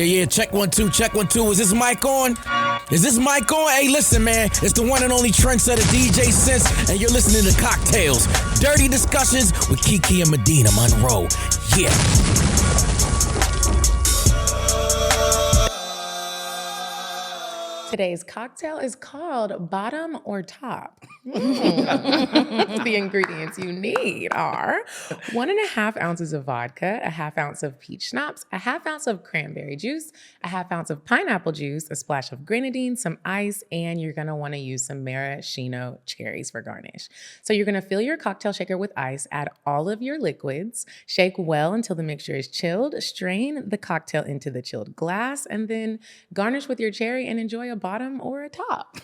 Yeah, check 1 2, check 1 2. Is this mic on? Is this mic on? Hey, listen, man. It's the one and only trendsetter DJ Sense, and you're listening to CockTales. Dirty discussions with Kiki and Medina Monroe. Yeah. Today's cocktail is called Bottom or Top. The ingredients you need are 1.5 ounces of vodka, a 1/2 ounce of peach schnapps, a 1/2 ounce of cranberry juice, a 1/2 ounce of pineapple juice, a splash of grenadine, some ice, and you're gonna wanna use some maraschino cherries for garnish. So you're gonna fill your cocktail shaker with ice, add all of your liquids, shake well until the mixture is chilled, strain the cocktail into the chilled glass, and then garnish with your cherry and enjoy a bottom or a top.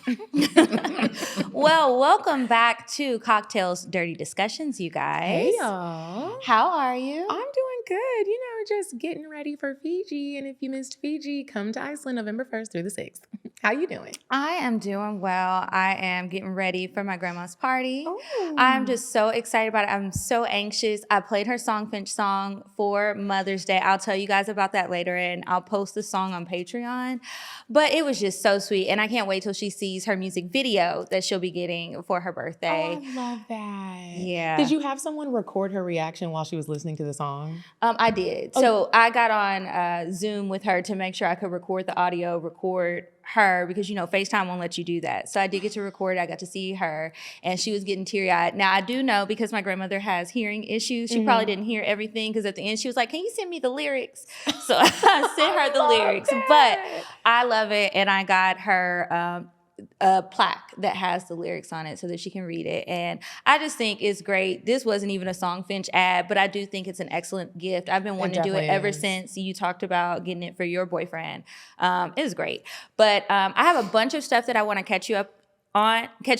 Well, welcome back to CockTales Dirty Discussions, you guys. Hey, y'all. How are you? I'm doing good. You know, just getting ready for Fiji. And if you missed Fiji, come to Iceland November 1st through the 6th. How you doing? I am doing well. I am getting ready for my grandma's party. Ooh. I'm just so excited about it. I'm so anxious. I played her Songfinch song for Mother's Day. I'll tell you guys about that later, and I'll post the song on Patreon. But it was just so sweet, and I can't wait till she sees her music video that she'll be getting for her birthday. Oh, I love that. Yeah. Did you have someone record her reaction while she was listening to the song? I did. Oh. So I got on Zoom with her to make sure I could record the audio, record her, because, you know, FaceTime won't let you do that. So I did get to record. I got to see her, and she was getting teary-eyed. Now, I do know, because my grandmother has hearing issues, she probably didn't hear everything, because at the end she was like, can you send me the lyrics? So I sent her the lyrics. But I love it, and I got her a plaque that has the lyrics on it so that she can read it. And I just think it's great. This wasn't even a Songfinch ad, but I do think it's an excellent gift. I've been wanting to do it ever since you talked about getting it for your boyfriend. It was great. But I have a bunch of stuff that I want to catch you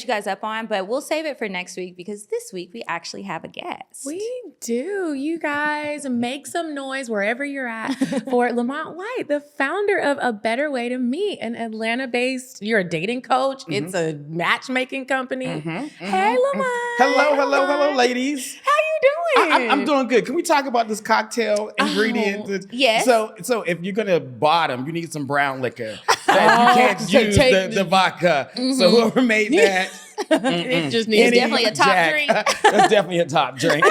guys up on, but we'll save it for next week, because this week we actually have a guest. We do. You guys make some noise wherever you're at for Lamont White, the founder of A Better Way to Meet, an Atlanta-based, you're a dating coach. It's a matchmaking company. Hey, Lamont. Hello, ladies. How you doing? I'm doing good. Can we talk about this cocktail ingredient? Yes. So if you're gonna bottom, you need some brown liquor. You can't use the vodka. So whoever made that, It just needs definitely a top drink. That's definitely a top drink.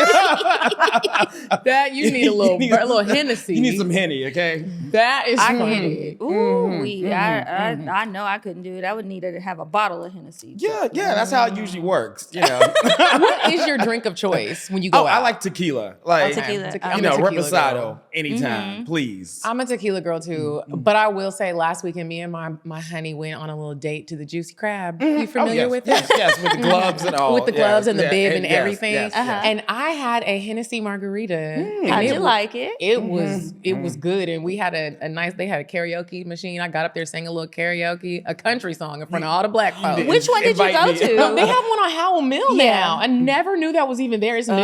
that you need a little Hennessy. You need some Henny, okay? That is I funny. can. I know I couldn't do it. I would need to have a bottle of Hennessy. Yeah, that's how it usually works. You know. What is your drink of choice when you go out? I like tequila. Like tequila. I'm a tequila reposado girl. anytime, please. I'm a tequila girl too, but I will say last weekend me and my honey went on a little date to the Juicy Crab. You familiar with it? Yes, with the gloves and all. With the gloves and the bib and yes, everything. yes. And I had a Hennessy margarita. and How'd you like it? It was good. And we had they had a karaoke machine. I got up there, sang a little karaoke, a country song in front of all the black folks. Which one did you go to? They have one on Howell Mill now. I never knew that was even there. It's new.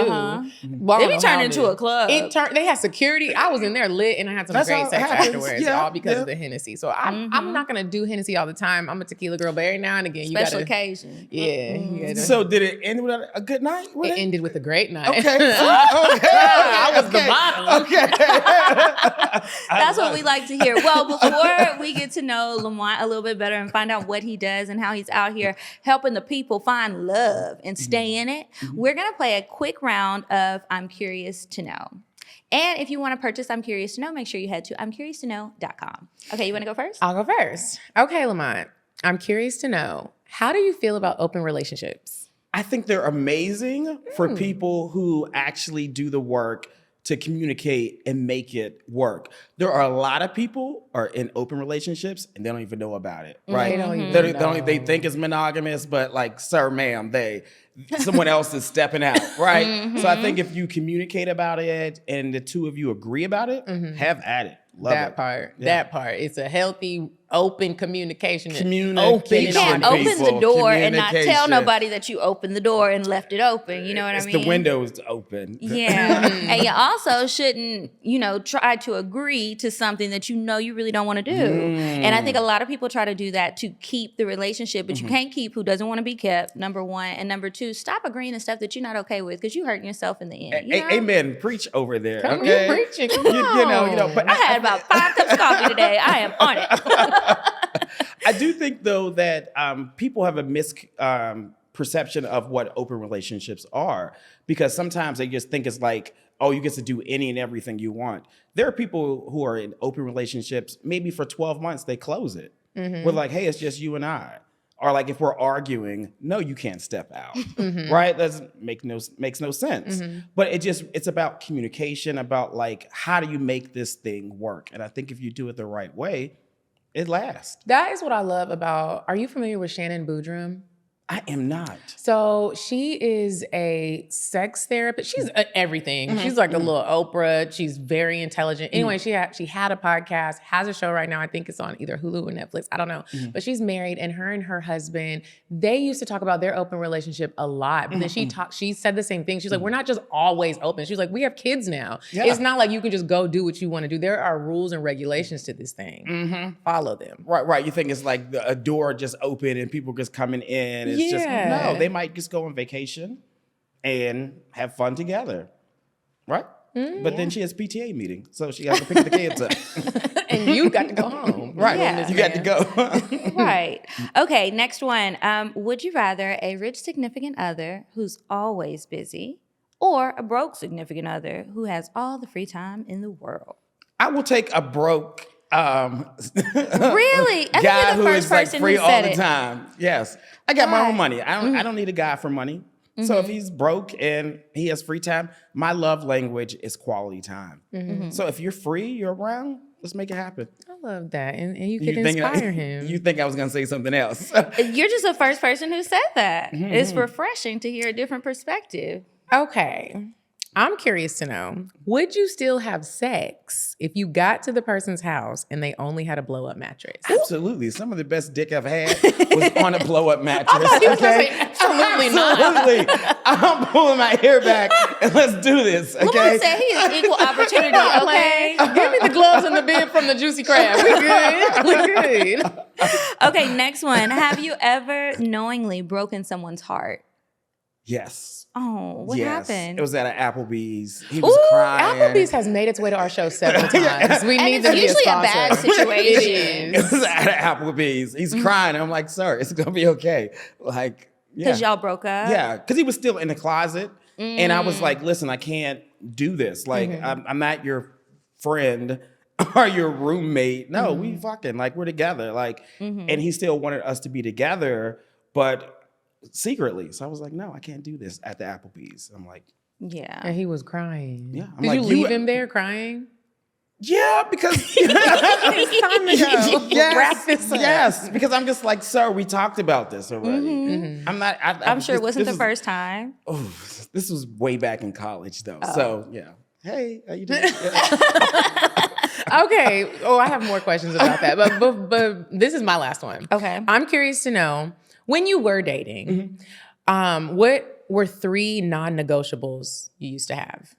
Well, They be turned into a club. They had security. I was in there lit, and I had some That's great how it sex happens. afterwards, Yeah, all because yeah. of the Hennessy. So I'm not gonna do Hennessy all the time. I'm a tequila girl, but every now and again, Special you gotta. occasion. Yeah. you gotta- So did it end with a good night? it ended with a great night. Okay. I was the bottom. Okay. That's what we like to hear. Well, before we get to know Lamont a little bit better and find out what he does and how he's out here helping the people find love and stay in it, we're going to play a quick round of I'm Curious to Know. And if you want to purchase I'm Curious to Know, make sure you head to I'mCuriousToKnow.com. Okay, you want to go first? I'll go first. Okay, Lamont. I'm curious to know, how do you feel about open relationships? I think they're amazing for people who actually do the work to communicate and make it work. There are a lot of people are in open relationships and they don't even know about it, right? They don't even know. They think it's monogamous, but like, sir, ma'am, someone else is stepping out, right? So I think if you communicate about it and the two of you agree about it, have at it. Love that it. part. Yeah. That part. It's a healthy open communication. Communication. You can't open the people, door and not tell communication. nobody that you opened the door and left it open. You know what I mean? The windows open. Yeah. And you also shouldn't, try to agree to something that you know you really don't want to do. And I think a lot of people try to do that to keep the relationship, but you can't keep who doesn't want to be kept, number one. And number two, stop agreeing to stuff that you're not okay with because you're hurting yourself in the end. Amen. Preach over there. Come okay. on, preaching. Come You know, on. but I had about 5 cups of coffee today. I am on it. I do think, though, that people have a misperception of what open relationships are, because sometimes they just think it's like, oh, you get to do any and everything you want. There are people who are in open relationships, maybe for 12 months, they close it. We're like, hey, it's just you and I. Or like if we're arguing, no, you can't step out, right? That makes no sense. But it's about communication, about like, how do you make this thing work? And I think if you do it the right way, it lasts. That is what I love about, are you familiar with Shannon Boodram? I am not. So she is a sex therapist. She's everything. She's like a little Oprah. She's very intelligent. Anyway, she had a podcast, has a show right now. I think it's on either Hulu or Netflix. I don't know. But she's married, and her husband, they used to talk about their open relationship a lot. But then she said the same thing. She's like, we're not just always open. She's like, we have kids now. Yeah. It's not like you can just go do what you want to do. There are rules and regulations to this thing. Follow them. Right. You think it's like a door just open and people just coming in. It's just, no, they might just go on vacation and have fun together, right? But then she has PTA meeting, so she has to pick the kids up. And you got to go home. Right, Yeah. you got to go. Right. Okay, next one. Would you rather a rich significant other who's always busy or a broke significant other who has all the free time in the world? I will take a broke Really? I guy think you're the who first is like person free who all said the it. time. Yes, I got my Right. own money. I don't need a guy for money. So if he's broke and he has free time, my love language is quality time. So if you're free, you're around, let's make it happen. I love that. And you can inspire him. You think I was gonna say something else? You're just the first person who said that. It's refreshing to hear a different perspective. Okay. I'm curious to know, would you still have sex if you got to the person's house and they only had a blow-up mattress? Absolutely. Some of the best dick I've had was on a blow-up mattress. Absolutely not. Absolutely. I'm pulling my hair back and let's do this, okay? Lamont said he is equal opportunity, okay? Give me the gloves and the bib from the Juicy Crab. We good. We good. Okay, next one. Have you ever knowingly broken someone's heart? Yes. Oh, what happened? It was at an Applebee's. He was Ooh, crying. Applebee's has made its way to our show several times. We And need it's them to be usually a sponsor. bad situation. It It is. was at an Applebee's. He's crying. I'm like, sir, it's gonna be okay. Like, yeah. Because y'all broke up? Yeah, because he was still in the closet. And I was like, listen, I can't do this. Like, I'm not your friend or your roommate. No, we fucking, like, we're together. Like, and he still wanted us to be together, but secretly. So I was like, no, I can't do this at the Applebee's. I'm like, Yeah. And he was crying. Yeah, I'm Did like, you leave him there crying? yeah, because It's time to go. Wrap this up. yes, because I'm just like, sir, we talked about this already. I'm not. I'm sure it wasn't the first time. Oh, this was way back in college, though. So yeah. Hey, how you doing? Okay. Oh, I have more questions about that. But this is my last one. Okay. I'm curious to know, when you were dating, what were 3 non-negotiables you used to have?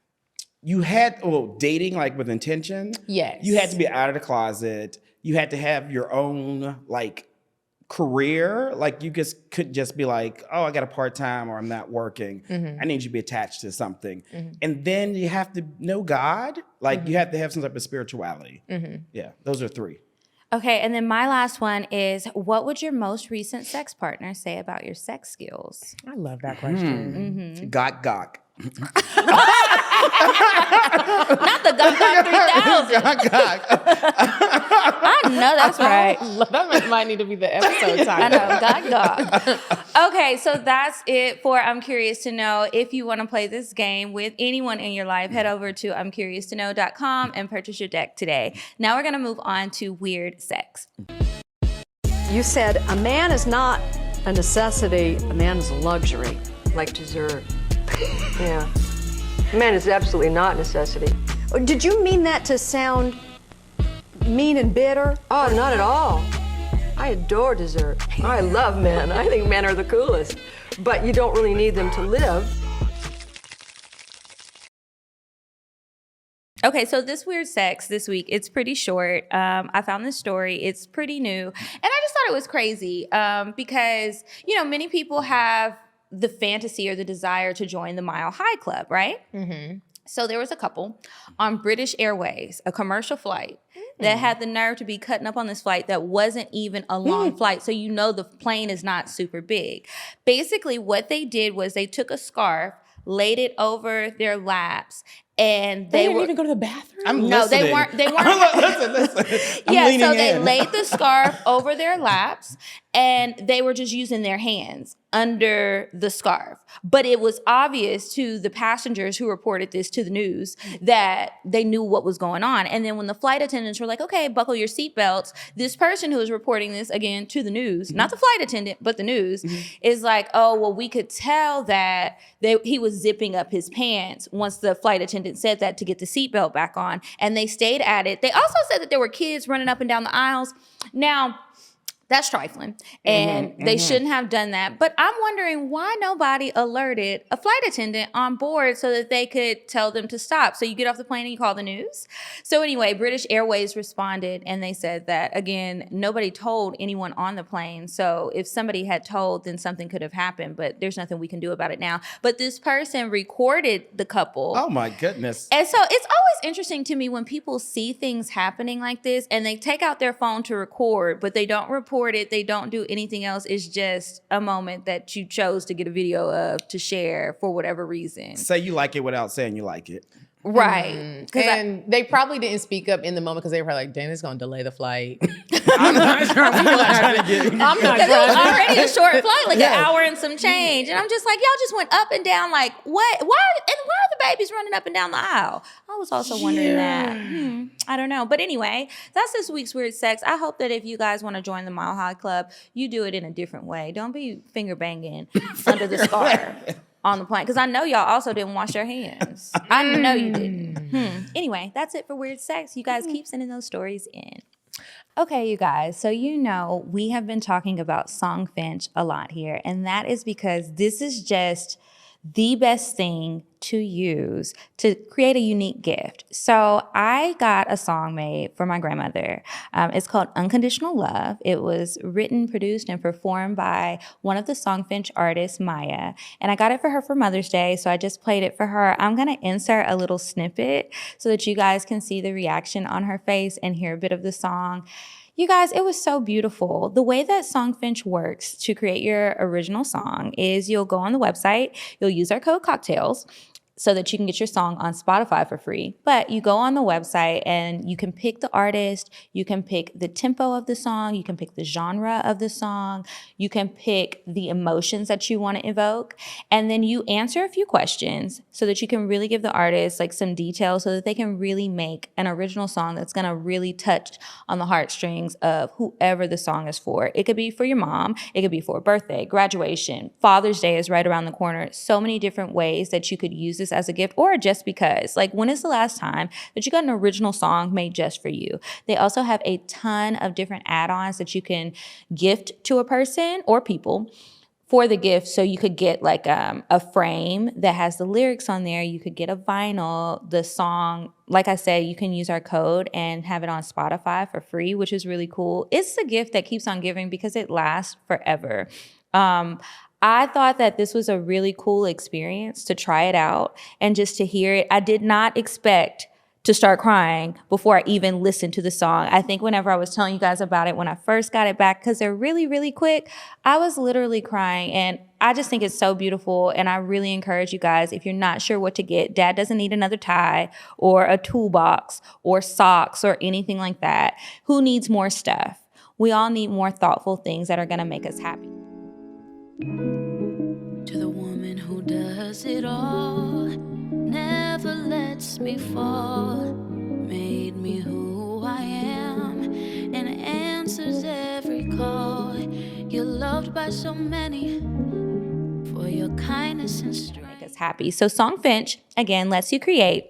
You had dating like with intention. Yes. You had to be out of the closet. You had to have your own like career. Like you just couldn't just be like, oh, I got a part-time or I'm not working. I need you to be attached to something. And then you have to know God. Like you have to have some type of spirituality. Yeah, those are 3. Okay, and then my last one is, what would your most recent sex partner say about your sex skills? I love that question. Gok. Not the Gok 3000. Gok. I know that's right. That might need to be the episode I title. know, God. Okay, so that's it for I'm Curious to Know. If you want to play this game with anyone in your life, head over to I'mCuriousToKnow.com and purchase your deck today. Now we're going to move on to weird sex. You said a man is not a necessity, a man is a luxury. Like dessert. Yeah. Man is absolutely not necessity. Did you mean that to sound mean and bitter? Oh, not at all. I adore dessert. I love men. I think men are the coolest. But you don't really need them to live. Okay, so this weird sex this week, it's pretty short. I found this story. It's pretty new. And I just thought it was crazy because, you know, many people have the fantasy or the desire to join the Mile High Club, right? Mm-hmm. So there was a couple on British Airways, a commercial flight, that had the nerve to be cutting up on this flight that wasn't even a long flight. So you know the plane is not super big. Basically, what they did was they took a scarf, laid it over their laps, and They didn't even go to the bathroom? I'm no, listening. they weren't. Listen. I'm Yeah, leaning so they in. laid the scarf over their laps, and they were just using their hands under the scarf. But it was obvious to the passengers who reported this to the news that they knew what was going on. And then when the flight attendants were like, okay, buckle your seatbelts, this person who was reporting this again to the news, not the flight attendant, but the news, is like, oh, well, we could tell that he was zipping up his pants once the flight attendant said that to get the seatbelt back on. And they stayed at it. They also said that there were kids running up and down the aisles. Now, that's trifling, and they shouldn't have done that. But I'm wondering why nobody alerted a flight attendant on board so that they could tell them to stop. So you get off the plane and you call the news. So anyway, British Airways responded, and they said that, again, nobody told anyone on the plane. So if somebody had told, then something could have happened, but there's nothing we can do about it now. But this person recorded the couple. Oh my goodness. And so it's always interesting to me when people see things happening like this and they take out their phone to record, but they don't report it. They don't do anything else. It's just a moment that you chose to get a video of to share for whatever reason. Say you like it without saying you like it. Right. And they probably didn't speak up in the moment because they were probably like, dang, it's going to delay the flight. I'm not trying to get I'm not Because it was trying. already a short flight, like Yes. an hour and some change. And I'm just like, y'all just went up and down like, what? Why are the babies running up and down the aisle? I was also wondering that. I don't know. But anyway, that's this week's Weird Sex. I hope that if you guys want to join the Mile High Club, you do it in a different way. Don't be finger banging under the scarf on the plane. Because I know y'all also didn't wash your hands. I know you didn't. Anyway, that's it for Weird Sex. You guys keep sending those stories in. Okay, you guys, so you know we have been talking about Songfinch a lot here, and that is because this is just the best thing to use to create a unique gift. So I got a song made for my grandmother. It's called Unconditional Love. It was written, produced, and performed by one of the Songfinch artists, Maya. And I got it for her for Mother's Day, so I just played it for her. I'm going to insert a little snippet so that you guys can see the reaction on her face and hear a bit of the song. You guys, it was so beautiful. The way that Songfinch works to create your original song is you'll go on the website, you'll use our code CockTales so that you can get your song on Spotify for free. But you go on the website and you can pick the artist, you can pick the tempo of the song, you can pick the genre of the song, you can pick the emotions that you want to evoke, and then you answer a few questions so that you can really give the artist like some details so that they can really make an original song that's going to really touch on the heartstrings of whoever the song is for. It could be for your mom, it could be for a birthday, graduation, Father's Day is right around the corner. So many different ways that you could use this as a gift, or just because. Like, when is the last time that you got an original song made just for you? They also have a ton of different add-ons that you can gift to a person or people for the gift. So you could get like a frame that has the lyrics on there. You could get a vinyl, the song. Like I said, you can use our code and have it on Spotify for free, which is really cool. It's a gift that keeps on giving because it lasts forever. I thought that this was a really cool experience to try it out and just to hear it. I did not expect to start crying before I even listened to the song. I think whenever I was telling you guys about it when I first got it back, because they're really, really quick, I was literally crying. And I just think it's so beautiful. And I really encourage you guys, if you're not sure what to get, Dad doesn't need another tie or a toolbox or socks or anything like that. Who needs more stuff? We all need more thoughtful things that are going to make us happy. To the woman who does it all, never lets me fall, made me who I am, and answers every call. You're loved by so many for your kindness and strength. Make us happy. So Songfinch, again, lets you create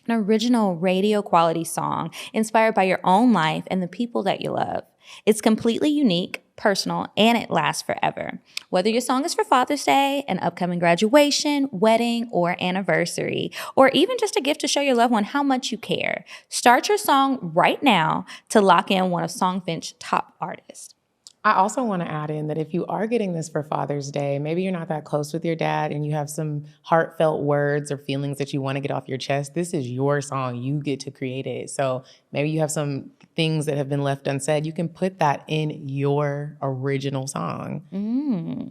an original radio quality song inspired by your own life and the people that you love. It's completely unique, personal, and it lasts forever. Whether your song is for Father's Day, an upcoming graduation, wedding, or anniversary, or even just a gift to show your loved one how much you care, start your song right now to lock in one of Songfinch's top artists. I also want to add in that if you are getting this for Father's Day, maybe you're not that close with your dad and you have some heartfelt words or feelings that you want to get off your chest, this is your song. You get to create it. So maybe you have some things that have been left unsaid. You can put that in your original song.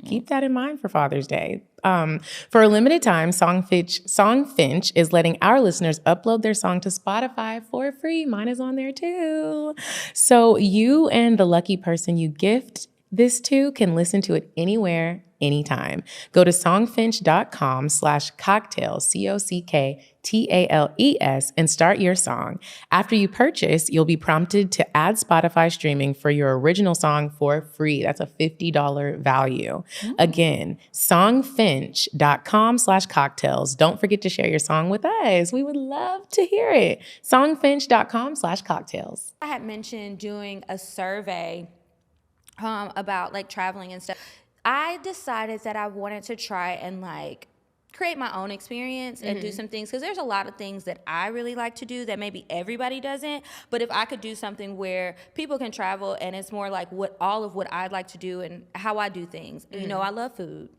Keep that in mind for Father's Day. For a limited time, Songfinch is letting our listeners upload their song to Spotify for free. Mine is on there too. So you and the lucky person you gift this to can listen to it anywhere, anytime. Go to songfinch.com/CockTales, CockTales, and start your song. After you purchase, you'll be prompted to add Spotify streaming for your original song for free. That's a $50 value. Again, songfinch.com/CockTales. Don't forget to share your song with us. We would love to hear it. Songfinch.com/CockTales. I had mentioned doing a survey about like traveling and stuff. I decided that I wanted to try and like create my own experience and do some things, because there's a lot of things that I really like to do that maybe everybody doesn't. But if I could do something where people can travel and it's more like all of what I'd like to do and how I do things. You know, I love food.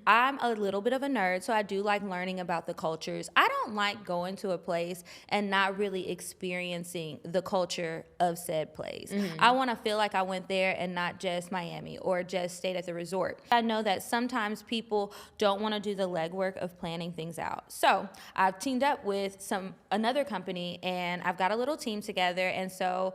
I'm a little bit of a nerd, so I do like learning about the cultures. I don't like going to a place and not really experiencing the culture of said place. I want to feel like I went there and not just Miami or just stayed at the resort. I know that sometimes people don't want to do the legwork of planning things out. So I've teamed up with another company and I've got a little team together. And so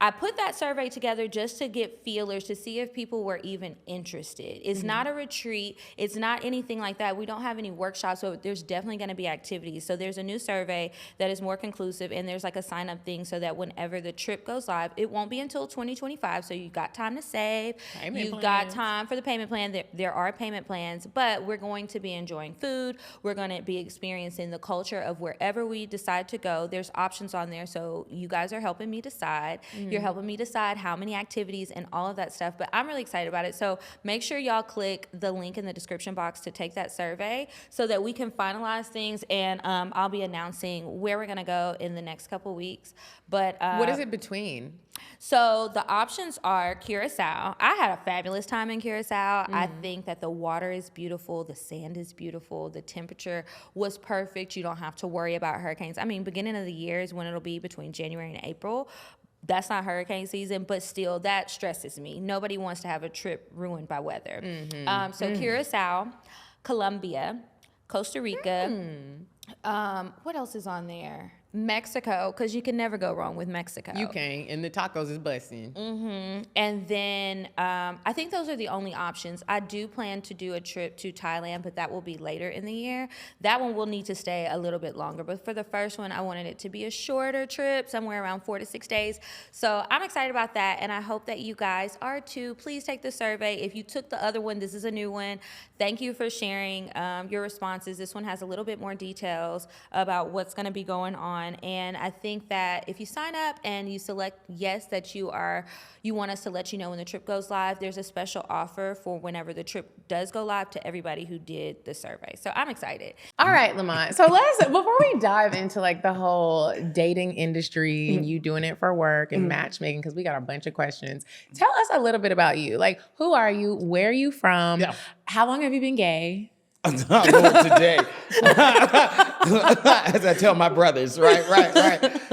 I put that survey together just to get feelers to see if people were even interested. It's not a retreat. It's not anything like that. We don't have any workshops, so there's definitely going to be activities. So there's a new survey that is more conclusive, and there's like a sign-up thing so that whenever the trip goes live, it won't be until 2025, so you've got time to save. You've got time for the payment plan. There are payment plans, but we're going to be enjoying food. We're going to be experiencing the culture of wherever we decide to go. There's options on there, so you guys are helping me decide. You're helping me decide how many activities and all of that stuff, but I'm really excited about it. So make sure y'all click the link in the description box to take that survey so that we can finalize things, and I'll be announcing where we're gonna go in the next couple weeks. But what is it between? So the options are Curacao. I had a fabulous time in Curacao. I think that the water is beautiful, the sand is beautiful, the temperature was perfect. You don't have to worry about hurricanes. I mean, beginning of the year is when it'll be between January and April. That's not hurricane season, but still, that stresses me. Nobody wants to have a trip ruined by weather. So Curacao, Colombia, Costa Rica. What else is on there? Mexico, because you can never go wrong with Mexico. You can't, and the tacos is busting. And then I think those are the only options. I do plan to do a trip to Thailand, but that will be later in the year. That one will need to stay a little bit longer. But for the first one, I wanted it to be a shorter trip, somewhere around 4 to 6 days. So I'm excited about that, and I hope that you guys are too. Please take the survey. If you took the other one, this is a new one. Thank you for sharing your responses. This one has a little bit more details about what's going to be going on. And I think that if you sign up and you select yes, that you want us to let you know when the trip goes live, there's a special offer for whenever the trip does go live to everybody who did the survey. So I'm excited. All right, Lamont. So before we dive into like the whole dating industry and you doing it for work and matchmaking, because we got a bunch of questions, tell us a little bit about you. Like, who are you? Where are you from? Yeah. How long have you been gay? Today, as I tell my brothers, right.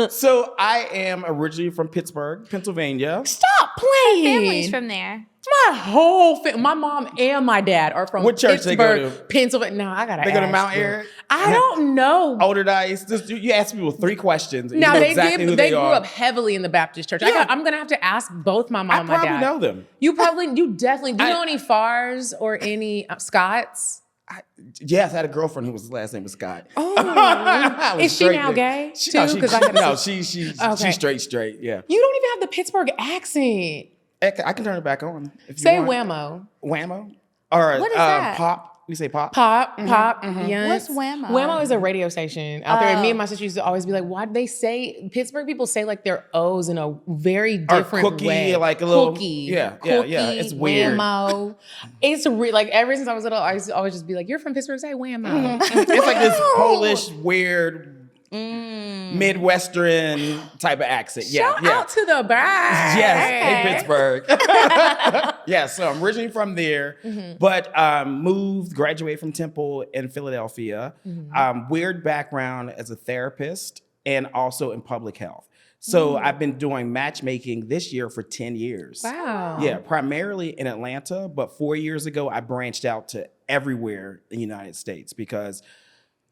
So I am originally from Pittsburgh, Pennsylvania. Stop playing. Families from there. My whole my mom and my dad are from What church Pittsburgh, they go to? Pennsylvania. No, I gotta. They go to ask Mount you. Airy? I don't know. Older dice. You ask people 3 questions. And Now you know they exactly did. who They grew are. up heavily in the Baptist church. Yeah. I'm gonna have to ask both my mom I and my dad. probably know them. You definitely. Do you know any Fars or any Scots? Yes, I had a girlfriend whose last name was Scott. Oh, is she now gay too? She's straight. Yeah, You don't even have the Pittsburgh accent. I can turn it back on. If Say you want. whammo. Whammo. Or What is that? pop. We say pop. Pop, yes. What's Whammo? Whammo is a radio station out there. And me and my sister used to always be like, why do they say, Pittsburgh people say like their O's in a very different cookie, way. like a little, cookie. yeah. It's weird. Whammo. It's like ever since I was little, I used to always just be like, you're from Pittsburgh, say Whammo. It's like this Polish, weird, Midwestern type of accent. Shout out to the back. Yes, in Pittsburgh. Yeah, so I'm originally from there, but graduated from Temple in Philadelphia. Weird background as a therapist and also in public health. So I've been doing matchmaking this year for 10 years. Wow. Yeah, primarily in Atlanta, but 4 years ago, I branched out to everywhere in the United States because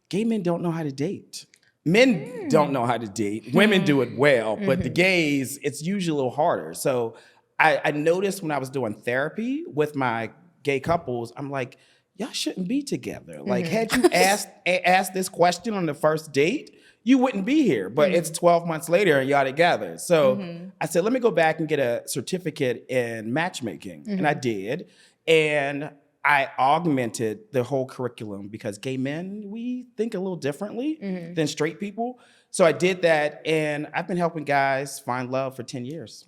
gay men don't know how to date. Men don't know how to date. Women do it well, but the gays, it's usually a little harder. So I noticed when I was doing therapy with my gay couples, I'm like, y'all shouldn't be together. Like, had you asked this question on the first date, you wouldn't be here. But it's 12 months later and y'all together. So I said, let me go back and get a certificate in matchmaking. And I did. And I augmented the whole curriculum because gay men, we think a little differently than straight people. So I did that, and I've been helping guys find love for 10 years.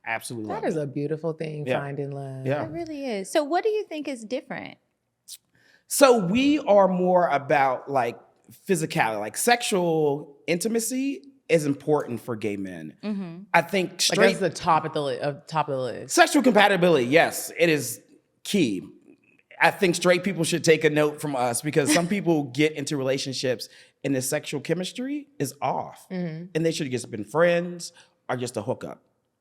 Absolutely love That is a beautiful thing, finding love. Yeah. It really is. So what do you think is different? So we are more about like physicality, like sexual intimacy is important for gay men. I think straight... Like that's the top of the list. Sexual compatibility, yes, it is key. I think straight people should take a note from us because some people get into relationships and the sexual chemistry is off. And they should have just been friends or just a hookup.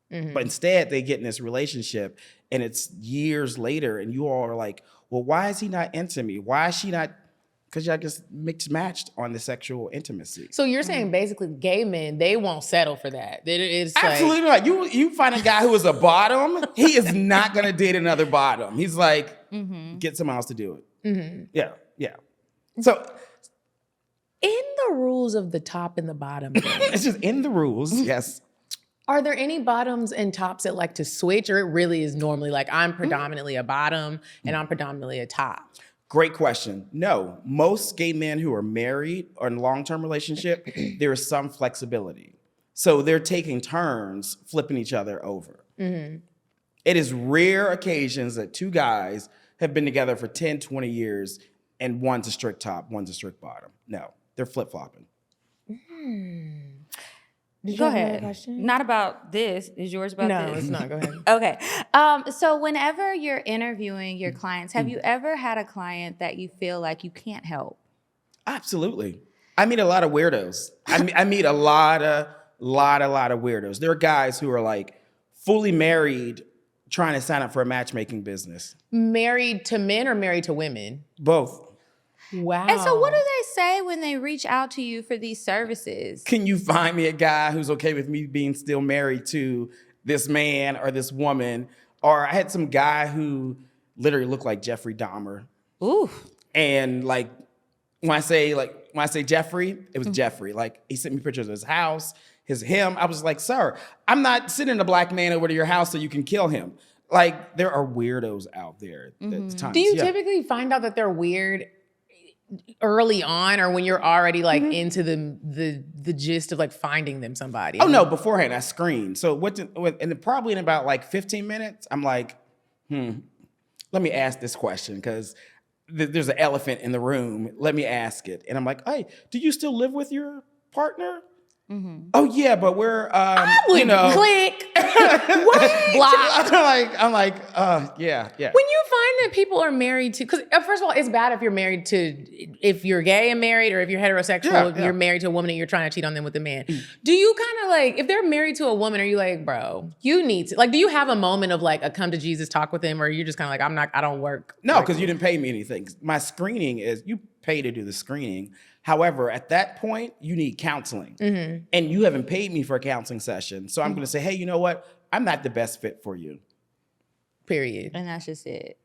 But instead, they get in this relationship and it's years later and you all are like, well, why is he not into me? Why is she not? Because y'all just matched on the sexual intimacy. So you're saying basically gay men, they won't settle for that. It's Absolutely not. You find a guy who is a bottom, he is not going to date another bottom. He's like, get someone else to do it. Yeah. So in the rules of the top and the bottom, it's just in the rules, yes. Are there any bottoms and tops that like to switch, or it really is normally like I'm predominantly a bottom and I'm predominantly a top? Great question. No, most gay men who are married or in a long-term relationship, there is some flexibility. So they're taking turns flipping each other over. It is rare occasions that two guys have been together for 10, 20 years and one's a strict top, one's a strict bottom. No, they're flip-flopping. Go ahead. Not about this. Is yours about this? No, it's not. Go ahead. Okay. So whenever you're interviewing your clients, have you ever had a client that you feel like you can't help? Absolutely. I meet a lot of weirdos. I meet a lot of weirdos. There are guys who are like fully married trying to sign up for a matchmaking business. Married to men or married to women? Both. Wow. And so what do they say when they reach out to you for these services? Can you find me a guy who's okay with me being still married to this man or this woman? Or I had some guy who literally looked like Jeffrey Dahmer. Ooh. And like, when I say Jeffrey, it was Jeffrey. Like, he sent me pictures of his house, him. I was like, sir, I'm not sending a black man over to your house so you can kill him. Like, there are weirdos out there at times. Do you typically find out that they're weird early on, or when you're already like into the gist of like finding them somebody? Oh no, beforehand I screen. So and probably in about like 15 minutes, I'm like, let me ask this question because there's an elephant in the room. Let me ask it. And I'm like, hey, do you still live with your partner? Oh yeah, but we're click. What? Block. I'm like, yeah. When you find that people are married to, because first of all, it's bad if you're married to, if you're gay and married, or if you're heterosexual, you're married to a woman and you're trying to cheat on them with a man. Do you kind of like, if they're married to a woman, are you like, bro, you need to, like, do you have a moment of like a come to Jesus talk with him, or you're just kind of like, I don't work? No, because you didn't pay me anything. My screening is, you pay to do the screening. However, at that point, you need counseling. And you haven't paid me for a counseling session. So I'm going to say, hey, you know what? I'm not the best fit for you. Period. And that's just it.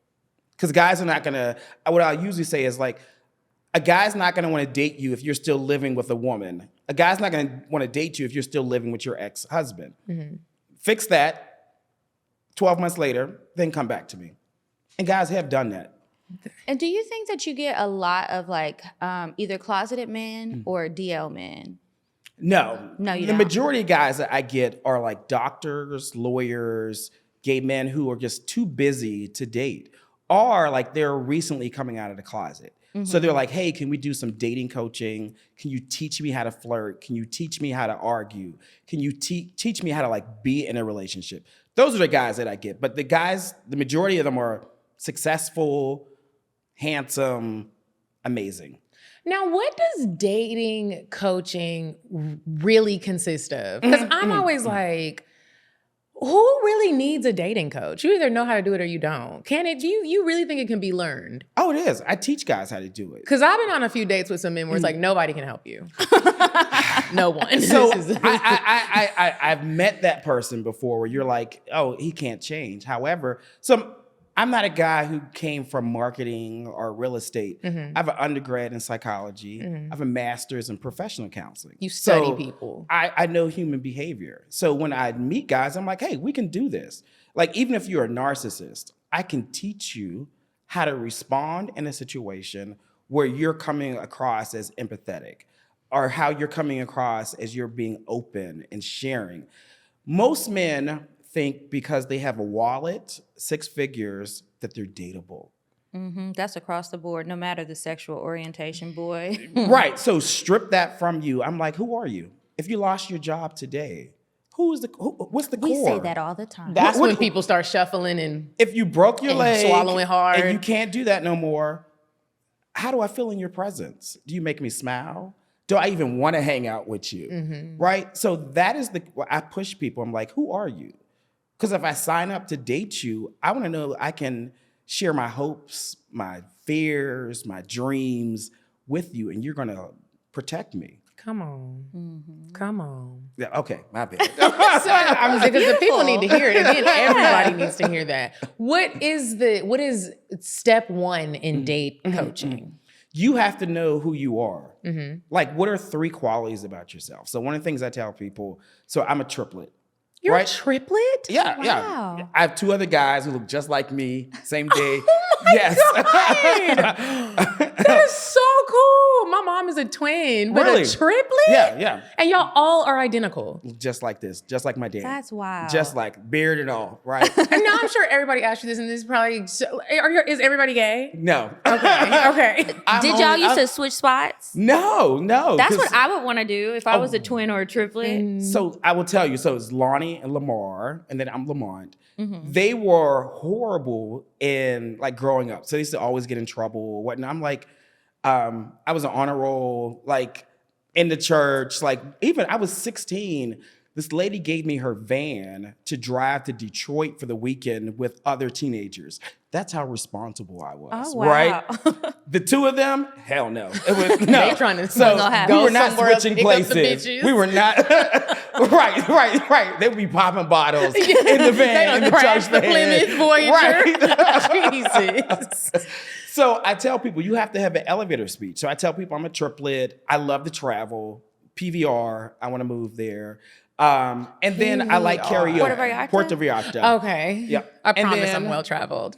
Because guys are not going to, what I'll usually say is like, a guy's not going to want to date you if you're still living with a woman. A guy's not going to want to date you if you're still living with your ex-husband. Fix that. 12 months later, then come back to me. And guys have done that. And do you think that you get a lot of like either closeted men or DL men? No. No, you The don't. majority of guys that I get are like doctors, lawyers, gay men who are just too busy to date, or like they're recently coming out of the closet. So they're like, hey, can we do some dating coaching? Can you teach me how to flirt? Can you teach me how to argue? Can you teach me how to like be in a relationship? Those are the guys that I get. But the majority of them are successful, handsome, amazing. Now, what does dating coaching really consist of? Because I'm always like, who really needs a dating coach? You either know how to do it or you don't. Can it? Do you really think it can be learned? Oh, it is. I teach guys how to do it. Because I've been on a few dates with some men where it's like, nobody can help you. No one. So I've met that person before where you're like, oh, he can't change. However, I'm not a guy who came from marketing or real estate. I have an undergrad in psychology. I have a master's in professional counseling. You study people. I know human behavior. So when I meet guys, I'm like, hey, we can do this. Like, even if you're a narcissist, I can teach you how to respond in a situation where you're coming across as empathetic, or how you're coming across as you're being open and sharing. Most men think because they have a wallet, 6 figures, that they're dateable. That's across the board, no matter the sexual orientation, boy. Right. So strip that from you. I'm like, who are you? If you lost your job today, what's the core? We say that all the time. That's when people start shuffling and If you broke your leg, swallowing hard, and you can't do that no more, how do I feel in your presence? Do you make me smile? Do I even want to hang out with you? Right? So that is I push people. I'm like, who are you? Because if I sign up to date you, I want to know I can share my hopes, my fears, my dreams with you, and you're going to protect me. come on. Come on. Yeah, okay, my bad. Because the people need to hear it. Again, everybody needs to hear that. What is step one in date coaching? You have to know who you are. Like, what are 3 qualities about yourself? So one of the things I tell people, so I'm a triplet. You're right? a triplet? Yeah, Wow. yeah. I have 2 other guys who look just like me, same day. God. That is so cool. My mom is a twin, but Really? a triplet? Yeah. And y'all all are identical. Just like this, just like my dad. That's wild. Just like beard and all, right? And now I'm sure everybody asked you this, and this is probably, is everybody gay? No. Okay. Did y'all used to switch spots? No. That's 'cause- what I would want to do if I was a twin or a triplet. So I will tell you, so it's Lonnie and Lamar, and then I'm Lamont. They were horrible in like growing up. So they used to always get in trouble or whatnot. I'm like, I was an honor roll, like in the church. Like even I was 16. This lady gave me her van to drive to Detroit for the weekend with other teenagers. That's how responsible I was, Oh, wow. right? The 2 of them, hell no. It was no. They trying to so happen. we were not somewhere else, switching pick up the places. bitches. We were not. Right. They would be popping bottles in the van, in the church the van. Plymouth Voyager. Right. Jesus. So I tell people you have to have an elevator speech. So I tell people I'm a triplet. I love to travel. PVR. I want to move there. And then I like karaoke. Puerto Vallarta? Vallarta. Okay. Yeah. I And promise then- I'm well traveled.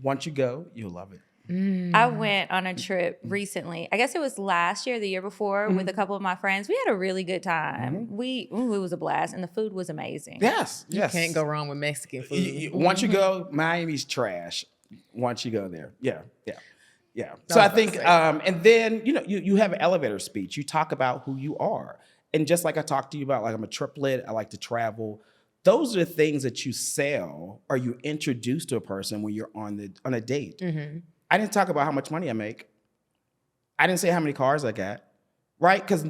Once you go, you'll love it. I went on a trip recently. I guess it was last year, the year before, with a couple of my friends. We had a really good time. It was a blast, and the food was amazing. Yes. Can't go wrong with Mexican food. Once you go, Miami's trash. Once you go there. Yeah. So I think, and then, you have an elevator speech. You talk about who you are. And just like I talked to you about, like I'm a triplet, I like to travel. Those are the things that you sell or you introduce to a person when you're on a date. I didn't talk about how much money I make. I didn't say how many cars I got, right? Because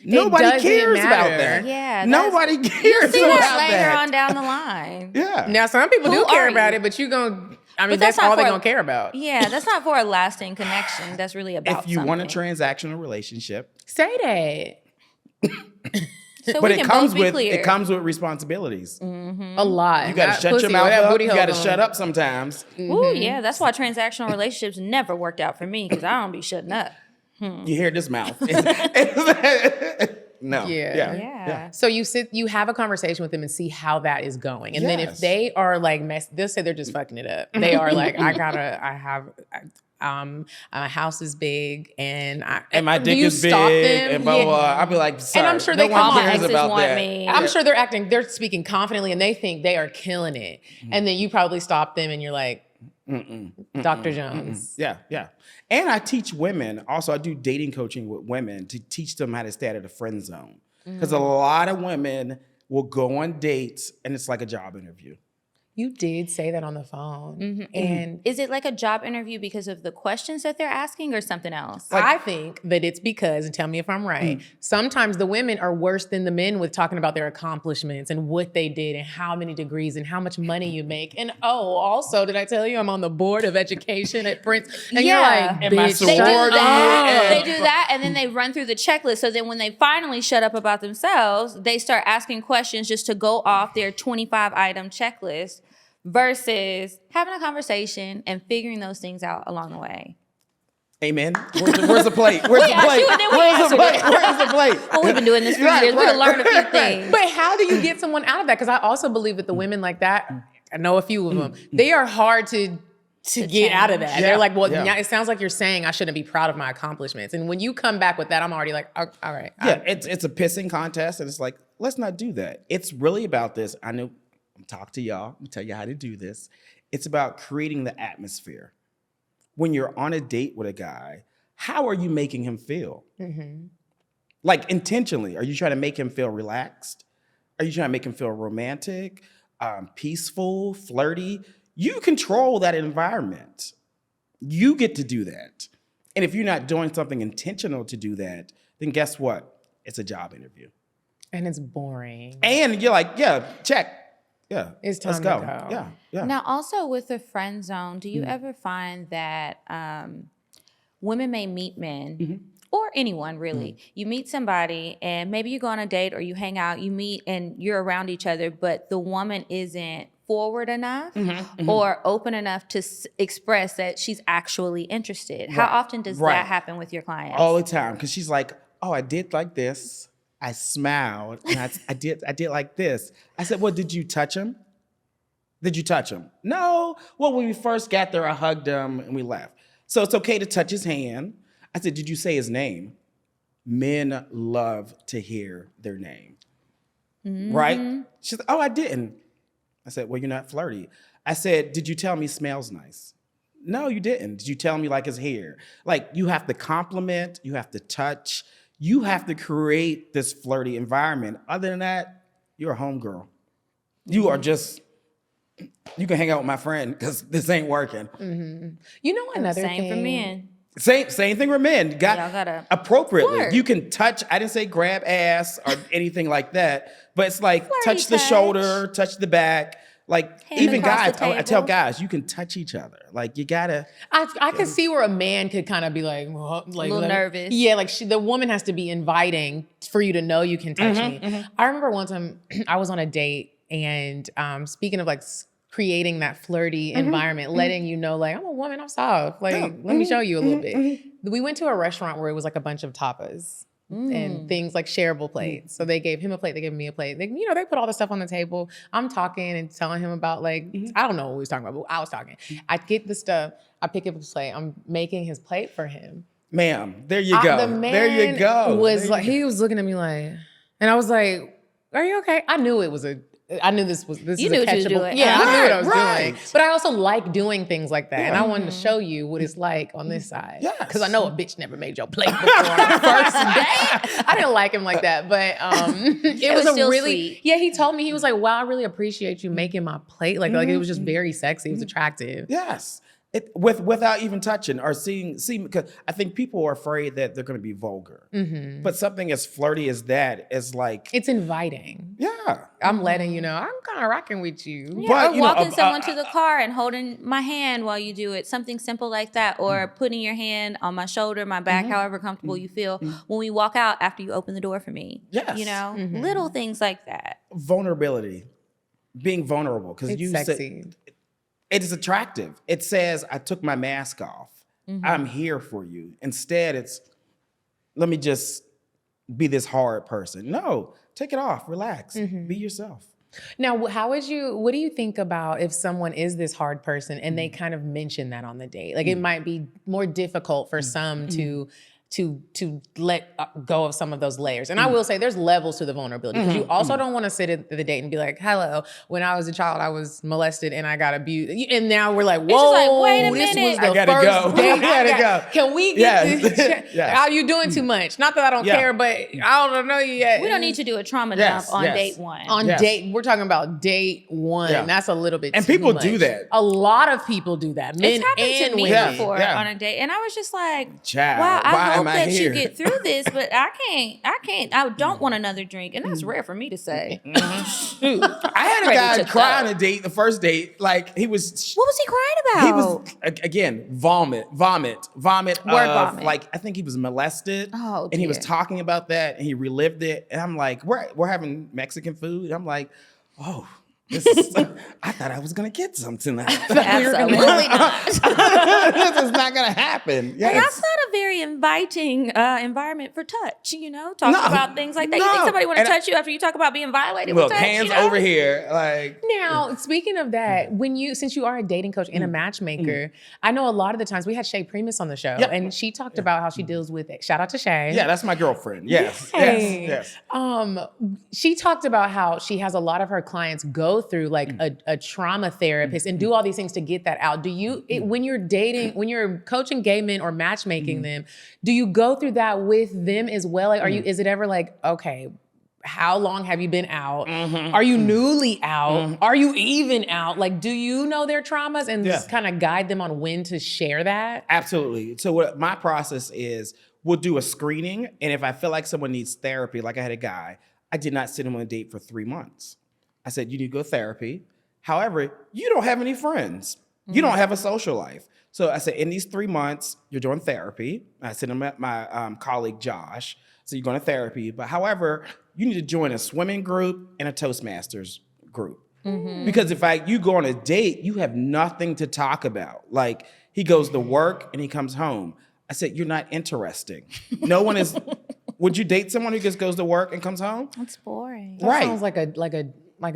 nobody doesn't cares about matter. that. Yeah, Nobody cares See about that later that. on down the line. Yeah. Now, some people Who do care are about you? it, but But that's not all they're for- going to care about. Yeah, that's not for a lasting connection. That's really about If you want a something. transactional relationship, Say that. So but we it can comes both be with clear. responsibilities. A lot. You got to shut your mouth up. You got to shut up sometimes. Ooh, yeah, that's why transactional relationships never worked out for me because I don't be shutting up. You hear this mouth. No. Yeah. Yeah. So you have a conversation with them and see how that is going. And then if Yes. they are like, they'll say they're just fucking it up. They are like, I my house is big, and my dick do you is stop big, them? and blah, blah, blah. I'll be like, sorry, and I'm sure no they one come cares exes about want that. me. I'm sure they're speaking confidently, and they think they are killing it, and then you probably stop them, and you're like, Dr. Jones. Yeah. And I teach women, also I do dating coaching with women to teach them how to stay out of the friend zone. Because a lot of women will go on dates and it's like a job interview. You did say that on the phone. And Is it like a job interview because of the questions that they're asking or something else? I think that it's because, and tell me if I'm right, sometimes the women are worse than the men with talking about their accomplishments and what they did and how many degrees and how much money you make. And also, did I tell you I'm on the board of education at Prince? And you're like, And my bitch, They do sorority. that. They do that, and then they run through the checklist. So then when they finally shut up about themselves, they start asking questions just to go off their 25-item checklist versus having a conversation and figuring those things out along the way. Amen. Where's the plate? Where's the plate? you and then we Where's the answered plate? it. Where's the plate? Well, we've been doing this for Right, years. We can right, learn a few right. things. But how do you get someone out of that? Because I also believe that the women like that, I know a few of them, they are hard to get out of that. Yeah, They're like, well, yeah. now it sounds like you're saying I shouldn't be proud of my accomplishments. And when you come back with that, I'm already like, oh, all right. Yeah, it's a pissing contest, and it's like, let's not do that. It's really about this. I know I'm talking to y'all. I'm tell you how to do this. It's about creating the atmosphere. When you're on a date with a guy, how are you making him feel? Like intentionally, are you trying to make him feel relaxed? Are you trying to make him feel romantic, peaceful, flirty? You control that environment. You get to do that. And if you're not doing something intentional to do that, then guess what? It's a job interview. And it's boring. And you're like, yeah, check. Yeah, It's let's time go. to go. Yeah. Now, also with the friend zone, do you ever find that women may meet men or anyone really? You meet somebody and maybe you go on a date or you hang out, you meet and you're around each other, but the woman isn't forward enough or open enough to express that she's actually interested. How often does that happen with your clients? All the time, because she's like, oh, I did like this. I smiled, and I did like this. I said, well, did you touch him? Did you touch him? No. Well, when we first got there, I hugged him and we left. So it's okay to touch his hand. I said, did you say his name? Men love to hear their name, right? She's like, oh, I didn't. I said, well, you're not flirty. I said, did you tell me he smells nice? No, you didn't. Did you tell me like his hair? Like you have to compliment, you have to touch, you have to create this flirty environment. Other than that, you're a homegirl. You are just, you can hang out with my friend because this ain't working. You know another Same thing? for men. Same thing with men. Y'all gotta Appropriately. flirt. You can touch, I didn't say grab ass or anything like that, but it's like Flirty touch the touch. shoulder, touch the back. Like Hand even across guys, the I tell table. guys, you can touch each other. Like you gotta. I could see where a man could kind of be like, well, like Little nervous. Yeah, like the woman has to be inviting for you to know you can touch me. I remember one time I was on a date, and speaking of like creating that flirty environment, letting you know, like I'm a woman, I'm soft. Like let me show you a little bit. We went to a restaurant where it was like a bunch of tapas. And things like shareable plates. So they gave him a plate, they gave me a plate. They, they put all the stuff on the table. I'm talking and telling him about like, I don't know what we was talking about, but I was talking. I get the stuff, I pick up his plate, I'm making his plate for him. Ma'am, there you go. The man there you go. was There like, you go. he was looking at me like, and I was like, are you okay? I knew I knew this You is knew a what you was catchable. doing. Yeah, I knew what I was Right. doing. But I also like doing things like that. And I wanted to show you what it's like on this side. Yes. Because I know a bitch never made your plate before on the first date. I didn't like him like that. But it was was a still really, sweet. Yeah, he told me, he was like, wow, I really appreciate you making my plate. Like it was just very sexy. It was attractive. Yes. Without even touching or seeing, because I think people are afraid that they're going to be vulgar. But something as flirty as that is like, It's inviting. yeah. I'm letting you know, I'm kind of rocking with you. Yeah, But, or you know, walking someone to the car and holding my hand while you do it. Something simple like that. Or putting your hand on my shoulder, my back, however comfortable you feel when we walk out after you open the door for me. Yes. You know, little things like that. Vulnerability, being vulnerable. Because It's you sexy. said, it is attractive. It says, I took my mask off. I'm here for you. Instead, it's, let me just be this hard person. No, take it off, relax, be yourself. Now, what do you think about if someone is this hard person and they kind of mention that on the date? Like it might be more difficult for some to let go of some of those layers. And I will say there's levels to the vulnerability because you also don't want to sit at the date and be like, hello, when I was a child, I was molested and I got abused. And now we're like, whoa, just like, wait a this minute. was the I gotta first go. date. I gotta go. Can we get this? Yes. Are you doing too much? Not that I don't care, but I don't know you yet. We don't need to do a trauma Yes, dump on yes. date one. On date, we're talking about date one. Yeah. That's a little bit And too people much. do that. A lot of people do that. Men It's happened and to me women. before Yeah. on a date, and I was just like, Child, "Wow, why I hope am I that here?" you get through this, but I can't. I don't want another drink, and that's rare for me to say. I had a Ready guy to cry go. on a date, the first date, like he was. What was he crying about? He was again vomit Word of, vomit. like I think he was molested. Oh, and he was dear. talking about that and he relived it. And I'm like, we're having Mexican food. I'm like, oh, this is, I thought I was gonna get some tonight. Absolutely not. This is not gonna happen. And Yes. that's not a very inviting environment for touch, talking No. about things like that. You think No. somebody want to And touch you after you talk about being violated Look, with touch? hands over here, like. Now, speaking of that, since you are a dating coach and a matchmaker, I know a lot of the times we had Shay Primus on the show, Yep. and she talked about how she deals with it. Shout out to Shay. Yeah, that's my girlfriend. Yes, Hey. yes, yes. She talked about how she has a lot of her clients go through like a trauma therapist and do all these things to get that out. Do you, when you're dating, when you're coaching gay men or matchmaking them, do you go through that with them as well? Like, is it ever like, okay, how long have you been out? Are you newly out? Are you even out? Like, do you know their traumas and just kind of guide them on when to share that? Absolutely. So what my process is, we'll do a screening, and if I feel like someone needs therapy, like I had a guy, I did not sit him on a date for 3 months. I said, you need to go to therapy. However, you don't have any friends. You don't have a social life. So I said, in these 3 months, you're doing therapy. I sent him at my colleague, Josh. So you're going to therapy. But however, you need to join a swimming group and a Toastmasters group. Because if you go on a date, you have nothing to talk about. Like, he goes to work and he comes home. I said, you're not interesting. No one is. Would you date someone who just goes to work and comes home? That's boring. That Right. sounds like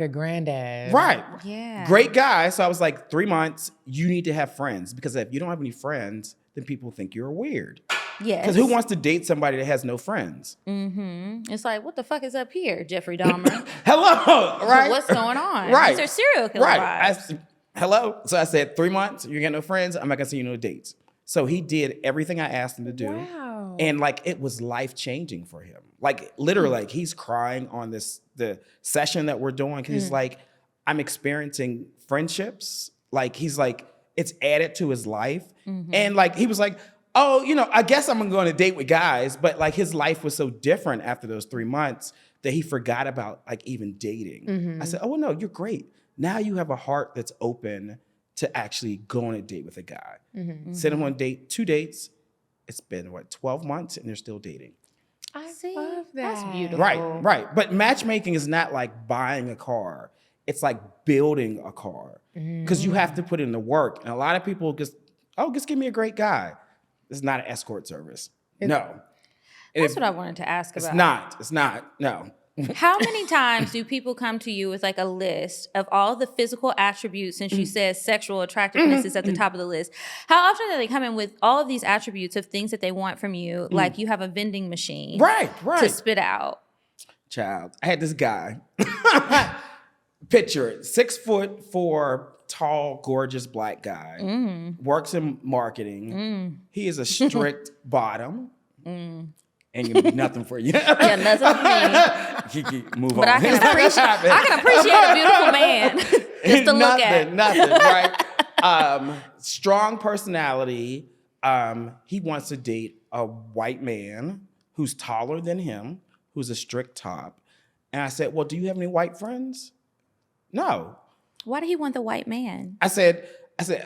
a granddad. Right. Yeah. Great guy. So I was like, 3 months, you need to have friends. Because if you don't have any friends, then people think you're weird. Yes. Because who wants to date somebody that has no friends? It's like, what the fuck is up here, Jeffrey Dahmer? Hello, right? What's going on? Right. These are serial killer Right. vibes. Hello. So I said, 3 months, you get no friends, I'm not gonna see you no dates. So he did everything I asked him to do. Wow. And like, it was life-changing for him. Like, literally, like, he's crying on the session that we're doing. 'Cause he's like, I'm experiencing friendships. Like, he's like, it's added to his life. And like, he was like, oh, I guess I'm gonna go on a date with guys. But like, his life was so different after those 3 months that he forgot about like even dating. I said, oh, well, no, you're great. Now you have a heart that's open to actually go on a date with a guy. Send him on a date, 2 dates. It's been 12 months and they're still dating. I See, love that. that's beautiful. Right. But matchmaking is not like buying a car. It's like building a car. Because you have to put in the work. And a lot of people just give me a great guy. It's not an escort service. No. That's what I wanted to ask It's about. not. No. How many times do people come to you with like a list of all the physical attributes, since you said sexual attractiveness is at the top of the list? How often do they come in with all of these attributes of things that they want from you, like you have a vending machine Right. to spit out? Child, I had this guy. Picture it, 6'4", tall, gorgeous black guy. Works in marketing. He is a strict bottom. Ain't gonna be nothing for you. Yeah, nothing for me. Kiki, move But on. I can appreciate a beautiful man just to look at. Nothing, right? Strong personality. He wants to date a white man who's taller than him, who's a strict top. And I said, well, do you have any white friends? No. Why do he want the white man? I said,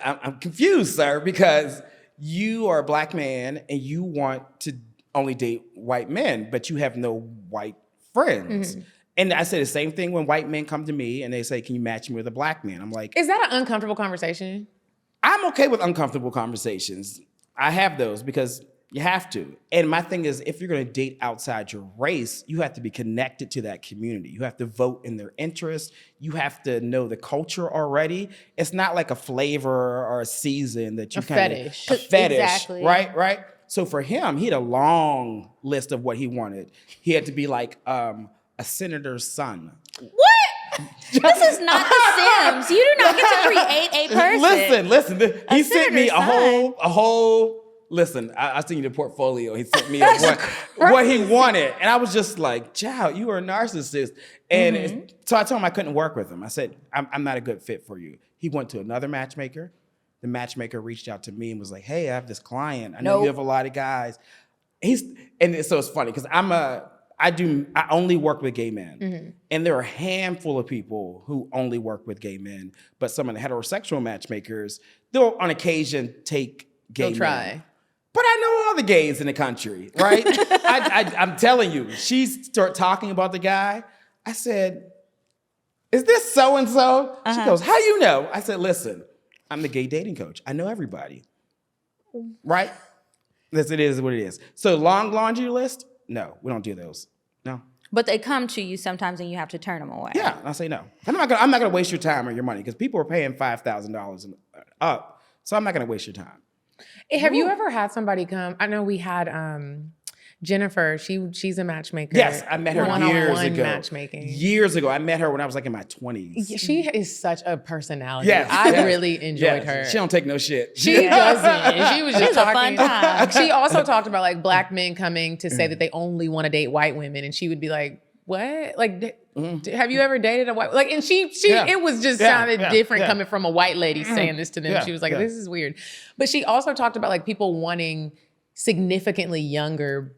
I'm confused, sir, because you are a black man and you want to only date white men, but you have no white friends. And I say the same thing when white men come to me and they say, can you match me with a black man? I'm like, Is that an uncomfortable conversation? I'm okay with uncomfortable conversations. I have those because You have to. And my thing is, if you're going to date outside your race, you have to be connected to that community. You have to vote in their interest. You have to know the culture already. It's not like a flavor or a season that you A fetish. A fetish, Exactly. right? So for him, he had a long list of what he wanted. He had to be like a senator's son. What? This is not The Sims. You do not get to create a person. Listen. He sent me senator's a whole. Listen, I seen the portfolio. He sent me what he wanted. And I was just like, child, you are a narcissist. And so I told him I couldn't work with him. I said, I'm not a good fit for you. He went to another matchmaker. The matchmaker reached out to me and was like, hey, I have this client. I know you have a lot of guys. So it's funny because I only work with gay men. And there are a handful of people who only work with gay men. But some of the heterosexual matchmakers, they'll on occasion take gay men. Try. But I know all the gays in the country, right? I'm telling you, she started talking about the guy. I said, is this so-and-so? She goes, how you know? I said, listen, I'm the gay dating coach. I know everybody, right? This it is what it is. So long laundry list? No, we don't do those. No. But they come to you sometimes and you have to turn them away. Yeah, I say no. I'm not gonna waste your time or your money because people are paying $5,000 and up. So I'm not gonna waste your time. Have you ever had somebody come? I know we had Jennifer. She's a matchmaker. Yes, I met her years one-on-one ago. Matchmaking. Years ago, I met her when I was like in my 20s. She is such a personality. Yes, I really enjoyed her. She don't take no shit. She doesn't. And she was just It's a talking. fun time. She also talked about like black men coming to say that they only want to date white women, and she would be like, "What? Like, have you ever dated a white?" Like, and she it was just sounded different coming from a white lady saying this to them. She was like, "This is weird," but she also talked about like people wanting significantly younger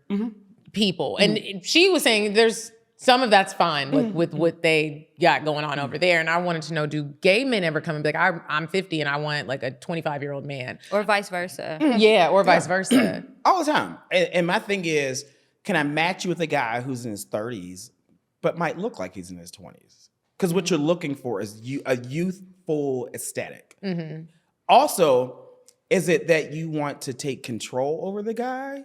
people, and she was saying there's some of that's fine with what they got going on over there. And I wanted to know, do gay men ever come and be like, I'm 50 and I want like a 25-year-old man? Or vice versa. Yeah, or vice versa. All the time. And my thing is, can I match you with a guy who's in his 30s, but might look like he's in his 20s? Because what you're looking for is a youthful aesthetic. Also, is it that you want to take control over the guy?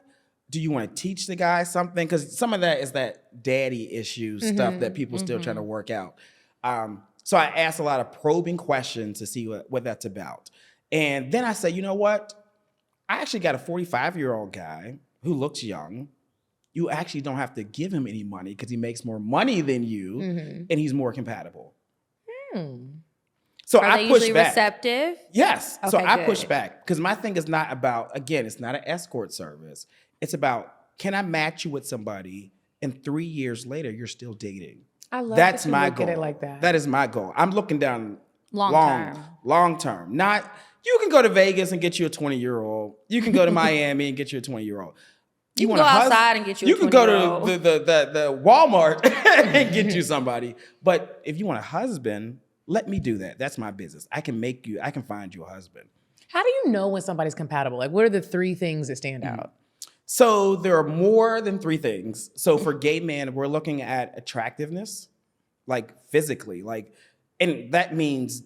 Do you want to teach the guy something? Because some of that is that daddy issue stuff that people still trying to work out. So I asked a lot of probing questions to see what that's about. And then I said, you know what? I actually got a 45-year-old guy who looks young. You actually don't have to give him any money because he makes more money than you and he's more compatible. So Are I they push usually back. receptive? Yes. So Okay, I good. push back because my thing is not about, again, it's not an escort service. It's about, can I match you with somebody and 3 years later, you're still dating? I love That's that you my look goal. at it like that. That is my goal. I'm looking down Long term. Not, you can go to Vegas and get you a 20-year-old. You can go to Miami and get you a 20-year-old. You can want go a outside and get you a You can go to 20-year-old. the Walmart and get you somebody. But if you want a husband, let me do that. That's my business. I can find you a husband. How do you know when somebody's compatible? Like, what are the 3 things that stand out? So there are more than 3 things. So for gay men, we're looking at attractiveness, like physically, and that means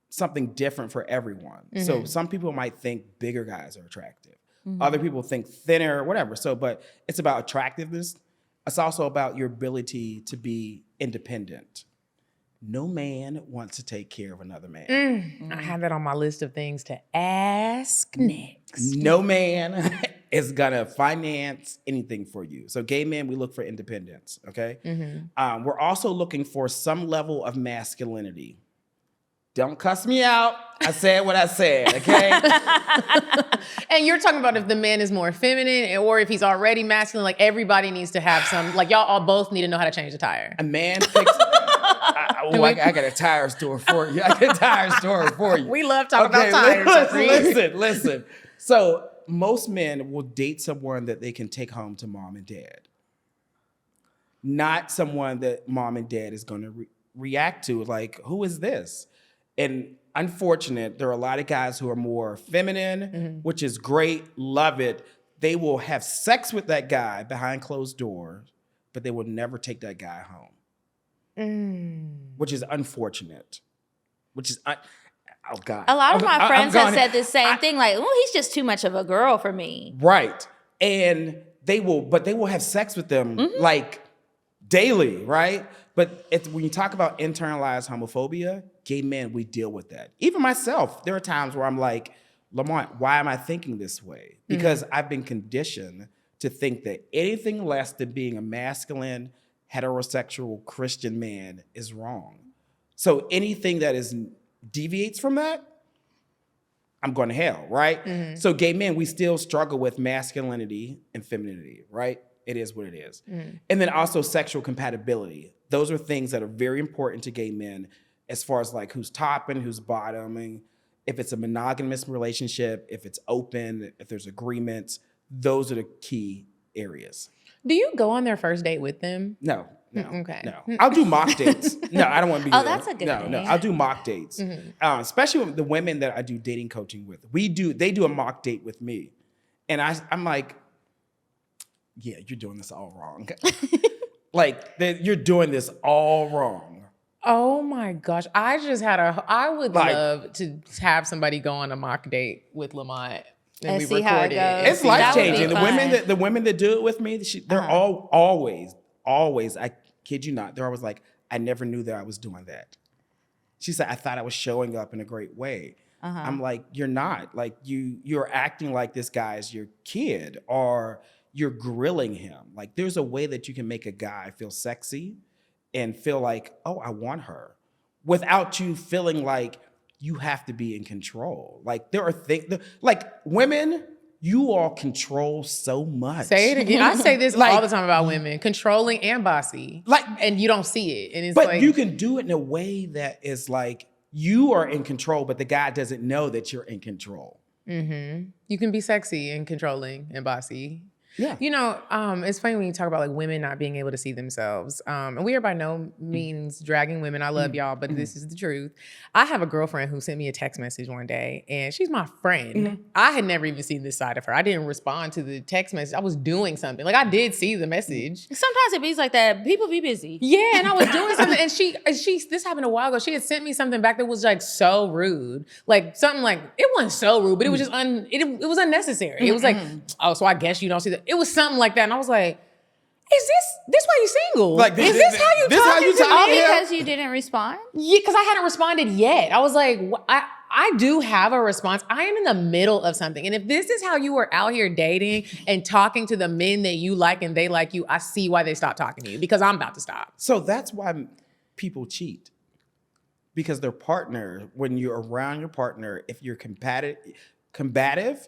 something different for everyone. So some people might think bigger guys are attractive. Other people think thinner, whatever. So, but it's about attractiveness. It's also about your ability to be independent. No man wants to take care of another man. I have that on my list of things to ask next. No man is gonna finance anything for you. So gay men, we look for independence, okay? We're also looking for some level of masculinity. Don't cuss me out. I said what I said, okay? And you're talking about if the man is more feminine or if he's already masculine, like everybody needs to have some, like y'all all both need to know how to change the tire. A man picks... I got a tire store for you. We love talking about tires. Listen. So most men will date someone that they can take home to mom and dad. Not someone that mom and dad is going to react to, like, who is this? And unfortunate, there are a lot of guys who are more feminine, which is great, love it. They will have sex with that guy behind closed doors, but they will never take that guy home. Which is unfortunate. Which is, oh God. A lot of my friends have said the same thing, like, oh, he's just too much of a girl for me. Right. And they will have sex with them like daily, right? But when you talk about internalized homophobia, gay men, we deal with that. Even myself, there are times where I'm like, Lamont, why am I thinking this way? Because I've been conditioned to think that anything less than being a masculine, heterosexual Christian man is wrong. So anything that deviates from that, I'm going to hell, right? So gay men, we still struggle with masculinity and femininity, right? It is what it is. And then also sexual compatibility. Those are things that are very important to gay men as far as like who's topping, who's bottoming, if it's a monogamous relationship, if it's open, if there's agreements. Those are the key areas. Do you go on their first date with them? No. Okay. No. I'll do mock dates. No, I don't want to be Oh, there. that's a good thing. No, I'll do mock dates. Especially with the women that I do dating coaching with. They do a mock date with me. And I'm like, yeah, you're doing this all wrong. You're doing this all wrong. Oh my gosh. I would love to have somebody go on a mock date with Lamont. And we see how it goes. It's life changing. Fun. The women that do it with me, they're always, I kid you not, they're always like, I never knew that I was doing that. She said, I thought I was showing up in a great way. I'm like, you're not. Like you're acting like this guy is your kid, or you're grilling him. Like there's a way that you can make a guy feel sexy and feel like, oh, I want her, without you feeling like you have to be in control. Like there are things, like women, you all control so much. Say it again. I say this all the time about women, controlling and bossy. And you don't see it. And but you can do it in a way that is like, you are in control, but the guy doesn't know that you're in control. You can be sexy and controlling and bossy. Yeah. You know, it's funny when you talk about like women not being able to see themselves. And we are by no means dragging women. I love y'all, but this is the truth. I have a girlfriend who sent me a text message one day, and she's my friend. I had never even seen this side of her. I didn't respond to the text message. I was doing something. Like I did see the message. Sometimes it be like that. People be busy. Yeah, and I was doing something, and she this happened a while ago. She had sent me something back that was like so rude. Like something like, it wasn't so rude, but it was just it was unnecessary. It was like, oh, so I guess you don't see that. It was something like that, and I was like, "Is this why you single? Like, is this how you talking to Oh, me?" because you didn't respond? Yeah, because I hadn't responded yet. I was like, I do have a response. I am in the middle of something, and if this is how you are out here dating and talking to the men that you like and they like you, I see why they stopped talking to you, because I'm about to stop. So that's why people cheat, because their partner, when you're around your partner, if you're combative.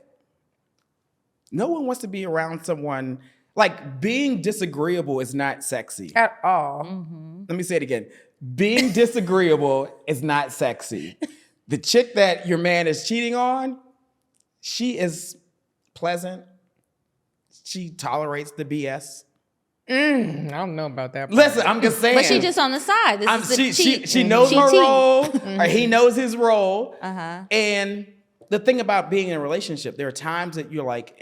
No one wants to be around someone, like being disagreeable is not sexy. At all. Let me say it again. Being disagreeable is not sexy. The chick that your man is cheating on, she is pleasant. She tolerates the BS. I don't know about that. Listen, I'm just saying. But she just on the side. This is the cheat. She knows her role, or he knows his role. And the thing about being in a relationship, there are times that you're like,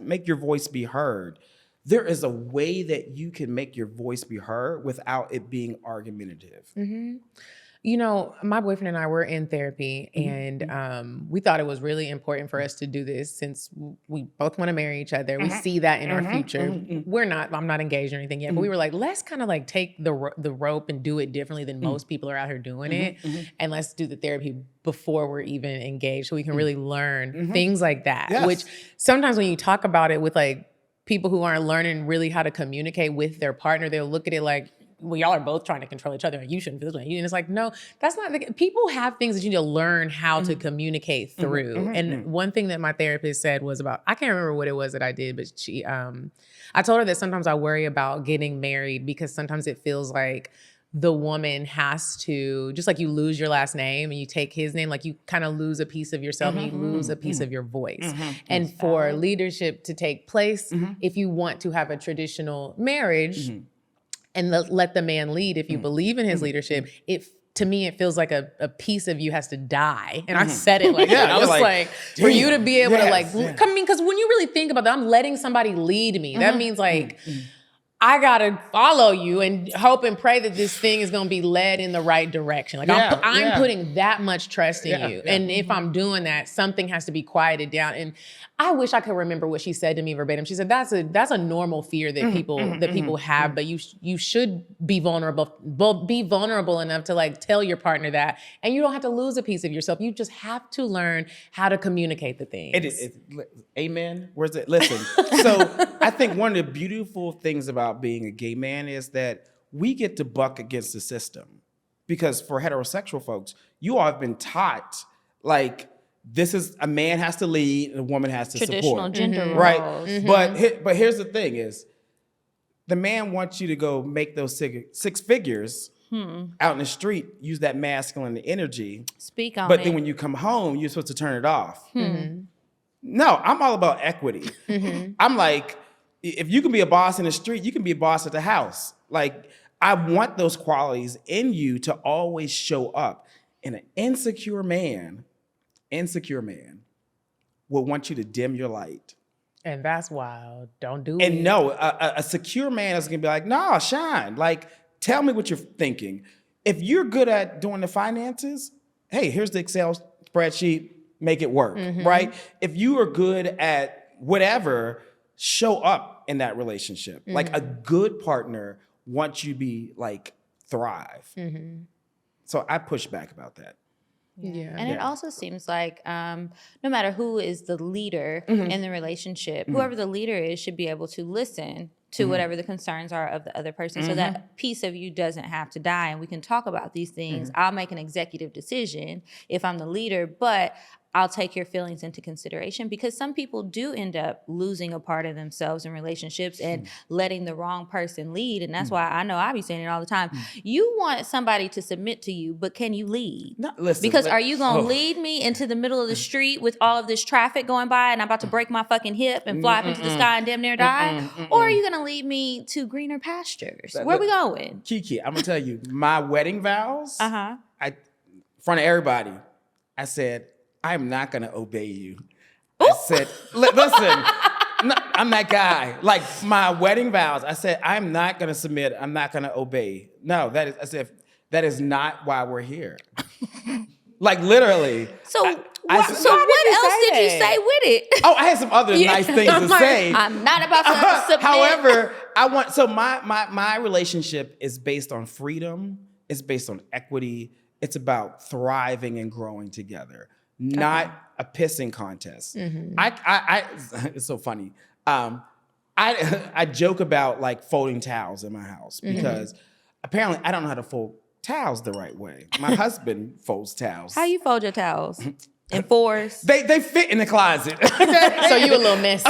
make your voice be heard. There is a way that you can make your voice be heard without it being argumentative. You know, my boyfriend and I were in therapy, and we thought it was really important for us to do this since we both want to marry each other. We see that in our future. I'm not engaged or anything yet, but we were like, let's kind of like take the rope and do it differently than most people are out here doing it. And let's do the therapy before we're even engaged, so we can really learn things like that. Yes. Which sometimes when you talk about it with like people who aren't learning really how to communicate with their partner, they'll look at it like, well, y'all are both trying to control each other and you shouldn't feel this way. And it's like, no, that's not people have things that you need to learn how to communicate through. And one thing that my therapist said was about, I can't remember what it was that I did, but she, I told her that sometimes I worry about getting married because sometimes it feels like the woman has to, just like you lose your last name and you take his name, like you kind of lose a piece of yourself and you lose a piece of your voice. And for leadership to take place, if you want to have a traditional marriage, and let the man lead, if you believe in his leadership, to me, it feels like a piece of you has to die. And I said it like that. I was like, for you to be able to like, I mean, because when you really think about that, I'm letting somebody lead me. That means like, I gotta follow you and hope and pray that this thing is gonna be led in the right direction. Like I'm putting that much trust in you. And if I'm doing that, something has to be quieted down. And I wish I could remember what she said to me verbatim. She said, that's a normal fear that people have, but you should be vulnerable enough to like tell your partner that. And you don't have to lose a piece of yourself. You just have to learn how to communicate the things. Amen. Where's it? Listen. So I think one of the beautiful things about being a gay man is that we get to buck against the system. Because for heterosexual folks, you all have been taught like this is a man has to lead and a woman has to Traditional support. gender roles. Right? But here's the thing is the man wants you to go make those six figures out in the street, use that masculine energy. Speak on it. But then when you come home, you're supposed to turn it off. No, I'm all about equity. I'm like, if you can be a boss in the street, you can be a boss at the house. Like, I want those qualities in you to always show up. And an insecure man will want you to dim your light. And that's wild. Don't do it. And no, a secure man is gonna be like, nah, shine. Like, tell me what you're thinking. If you're good at doing the finances, hey, here's the Excel spreadsheet, make it work, right? If you are good at whatever, show up in that relationship. Like a good partner wants you to be like thrive. So I push back about that. And it also seems like no matter who is the leader in the relationship, whoever the leader is should be able to listen to whatever the concerns are of the other person. So that piece of you doesn't have to die and we can talk about these things. I'll make an executive decision if I'm the leader, but I'll take your feelings into consideration because some people do end up losing a part of themselves in relationships and letting the wrong person lead. And that's why I know I be saying it all the time. You want somebody to submit to you, but can you lead? Because are you going to lead me into the middle of the street with all of this traffic going by and I'm about to break my fucking hip and fly up into the sky and damn near die? Or are you going to lead me to greener pastures? Where are we going? Kiki, I'm going to tell you, my wedding vows, I, in front of everybody, I said, I'm not going to obey you. I said, listen, no, I'm that guy. Like my wedding vows, I said, I'm not going to submit. I'm not going to obey. No, that is not why we're here. Like literally. So what else did you say with it? Oh, I had some other nice things to say. I'm not about to submit. However, my relationship is based on freedom. It's based on equity. It's about thriving and growing together. Not a pissing contest. I it's so funny. I joke about like folding towels in my house because apparently I don't know how to fold towels the right way. My husband folds towels. How you fold your towels? In fours? They fit in the closet. So you a little messy.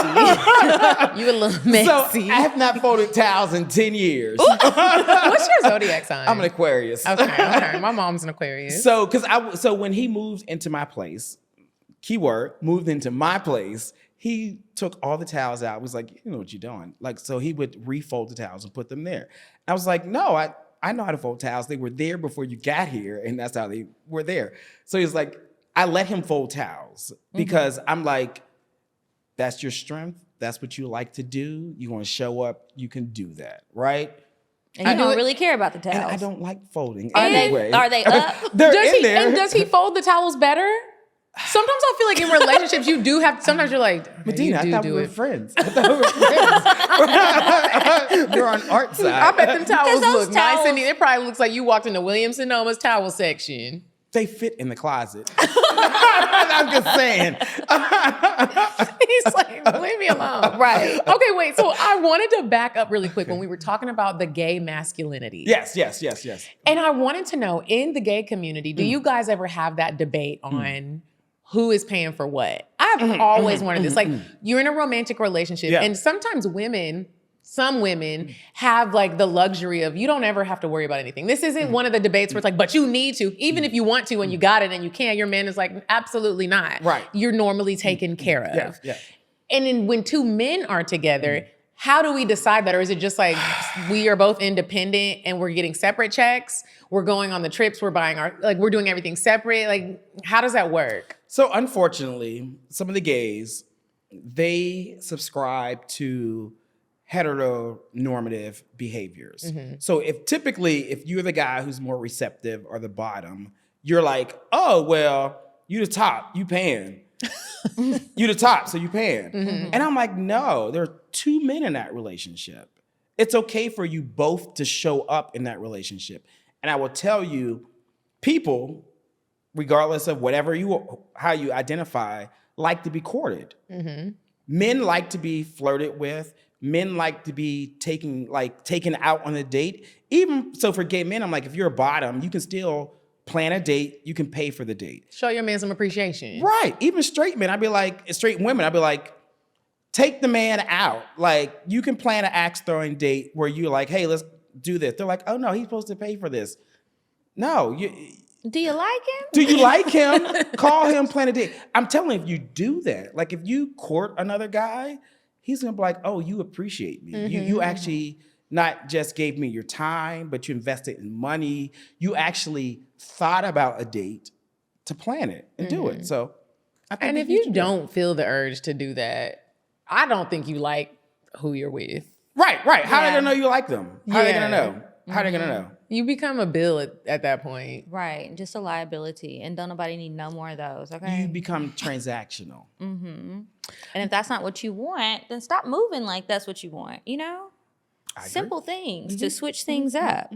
You a little messy. So I have not folded towels in 10 years. What's your zodiac sign? I'm an Aquarius. Okay. My mom's an Aquarius. So when he moved into my place, keyword, moved into my place, he took all the towels out. Was like, you know what you're doing. Like, so he would refold the towels and put them there. I was like, no, I know how to fold towels. They were there before you got here, and that's how they were there. So he's like, I let him fold towels because I'm like, that's your strength. That's what you like to do. You want to show up. You can do that, right? And you don't really care about the towels. And I don't like folding anyway. Are they up? They're in there. And does he fold the towels better? Sometimes I feel like in relationships you do have. Sometimes you're like, Medina, you I thought we were friends. We're on art side. I bet them towels look nice and neat. It probably looks like you walked into Williams-Sonoma's towel section. They fit in the closet. I'm just saying. He's like, leave me alone. Right. Okay, wait. So I wanted to back up really quick when we were talking about the gay masculinity. Yes. And I wanted to know, in the gay community, do you guys ever have that debate on who is paying for what? I've always wanted this. Like, you're in a romantic relationship, and sometimes some women have like the luxury of, you don't ever have to worry about anything. This isn't one of the debates where it's like, but you need to, even if you want to and you got it and you can, your man is like, absolutely not. Right. You're normally taken care of. Yeah. And then when two men are together, how do we decide that? Or is it just like, we are both independent and we're getting separate checks? We're going on the trips, we're buying we're doing everything separate. Like, how does that work? So unfortunately, some of the gays, they subscribe to heteronormative behaviors. So if you're the guy who's more receptive or the bottom, you're like, oh, well, you the top, you paying. You the top, so you paying. And I'm like, no, there are two men in that relationship. It's okay for you both to show up in that relationship. And I will tell you, people, regardless of how you identify, like to be courted. Men like to be flirted with. Men like to be taken out on a date. Even so, for gay men, I'm like, if you're a bottom, you can still plan a date. You can pay for the date. Show your man some appreciation. Right. Even straight men, straight women, I'd be like, take the man out. Like, you can plan an axe throwing date where you're like, hey, let's do this. They're like, oh no, he's supposed to pay for this. No, Do you like him? do you like him? Call him, plan a date. I'm telling you, if you do that, like if you court another guy, he's gonna be like, oh, you appreciate me. You actually not just gave me your time, but you invested in money. You actually thought about a date to plan it and do it. So I think And if you don't feel the urge to do that, I don't think you like who you're with. Right. How are they gonna know you like them? How are they gonna know? How are they gonna know? You become a bill at that point. Right, just a liability, and don't nobody need no more of those, okay? You become transactional. And if that's not what you want, then stop moving like that's what you want, you know? Simple things to switch things up.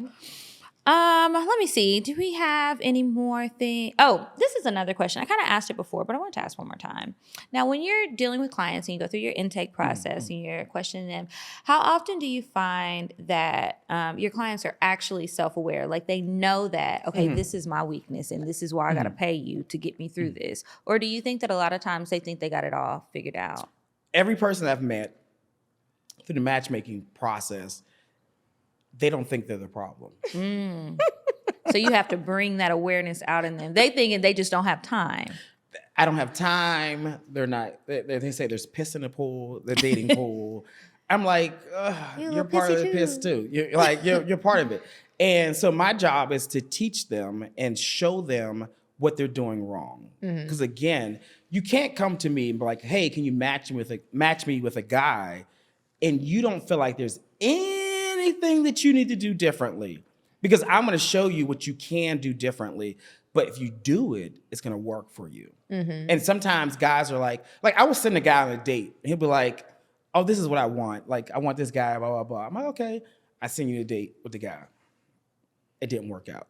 Let me see. Do we have any more things? Oh, this is another question. I kind of asked it before, but I want to ask one more time. Now, when you're dealing with clients and you go through your intake process and you're questioning them, how often do you find that your clients are actually self-aware? Like they know that, okay, this is my weakness and this is why I got to pay you to get me through this? Or do you think that a lot of times they think they got it all figured out? Every person I've met through the matchmaking process, they don't think they're the problem. So you have to bring that awareness out in them. They thinking they just don't have time. I don't have time. They're not. They say there's piss in the pool, the dating pool. I'm like, you're part of the piss too. You're part of it. And so my job is to teach them and show them what they're doing wrong. Because again, you can't come to me and be like, hey, can you match me with a guy, and you don't feel like there's anything that you need to do differently, because I'm going to show you what you can do differently. But if you do it, it's going to work for you. And sometimes guys are like I will send a guy on a date and he'll be like, oh, this is what I want. Like, I want this guy, blah, blah, blah. I'm like, okay. I send you a date with the guy. It didn't work out.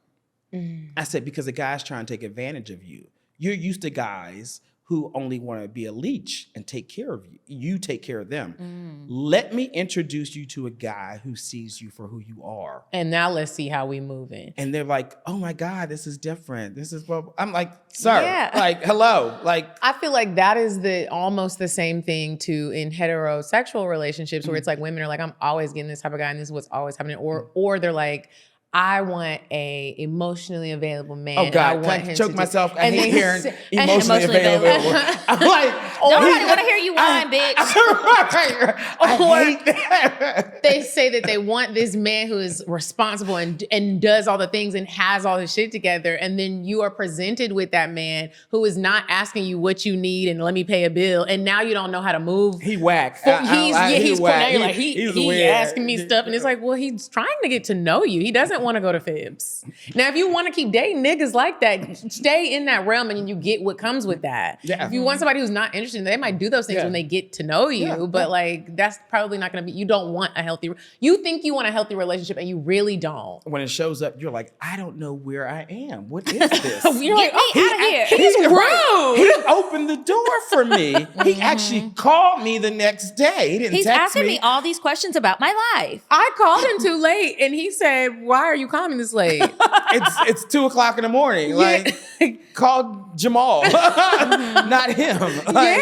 I said, because the guy's trying to take advantage of you. You're used to guys who only want to be a leech and take care of you. You take care of them. Let me introduce you to a guy who sees you for who you are. And now let's see how we moving. And they're like, oh my God, this is different. This is what I'm like, sir, like, hello. Like, I feel like that is almost the same thing too in heterosexual relationships where it's like women are like, I'm always getting this type of guy and this is what's always happening. Or they're like, I want a emotionally available man. Oh God, I want him choke to myself. I hate hearing emotionally available. I'm like, Nobody want to hear you whine, bitch. I hate that. They say that they want this man who is responsible and does all the things and has all his shit together. And then you are presented with that man who is not asking you what you need and let me pay a bill. And now you don't know how to move. He whack. He's whack. Now he's asking me stuff. And it's like, well, he's trying to get to know you. He doesn't want to go to fibs. Now, if you want to keep dating niggas like that, stay in that realm and you get what comes with that. Yeah. If you want somebody who's not interested, they might do those things when they get to know you, but like that's probably not going to be, you don't want a healthy, you think you want a healthy relationship and you really don't. When it shows up, you're like, I don't know where I am. What is this? You're like, Get me out of here. He's rude. He opened the door for me. He actually called me the next day. He didn't He's text asking me all these questions about my life. I called him too late and he said, why are you calling me this late? It's 2:00 in the morning. Like, call Jamal, not him. Like,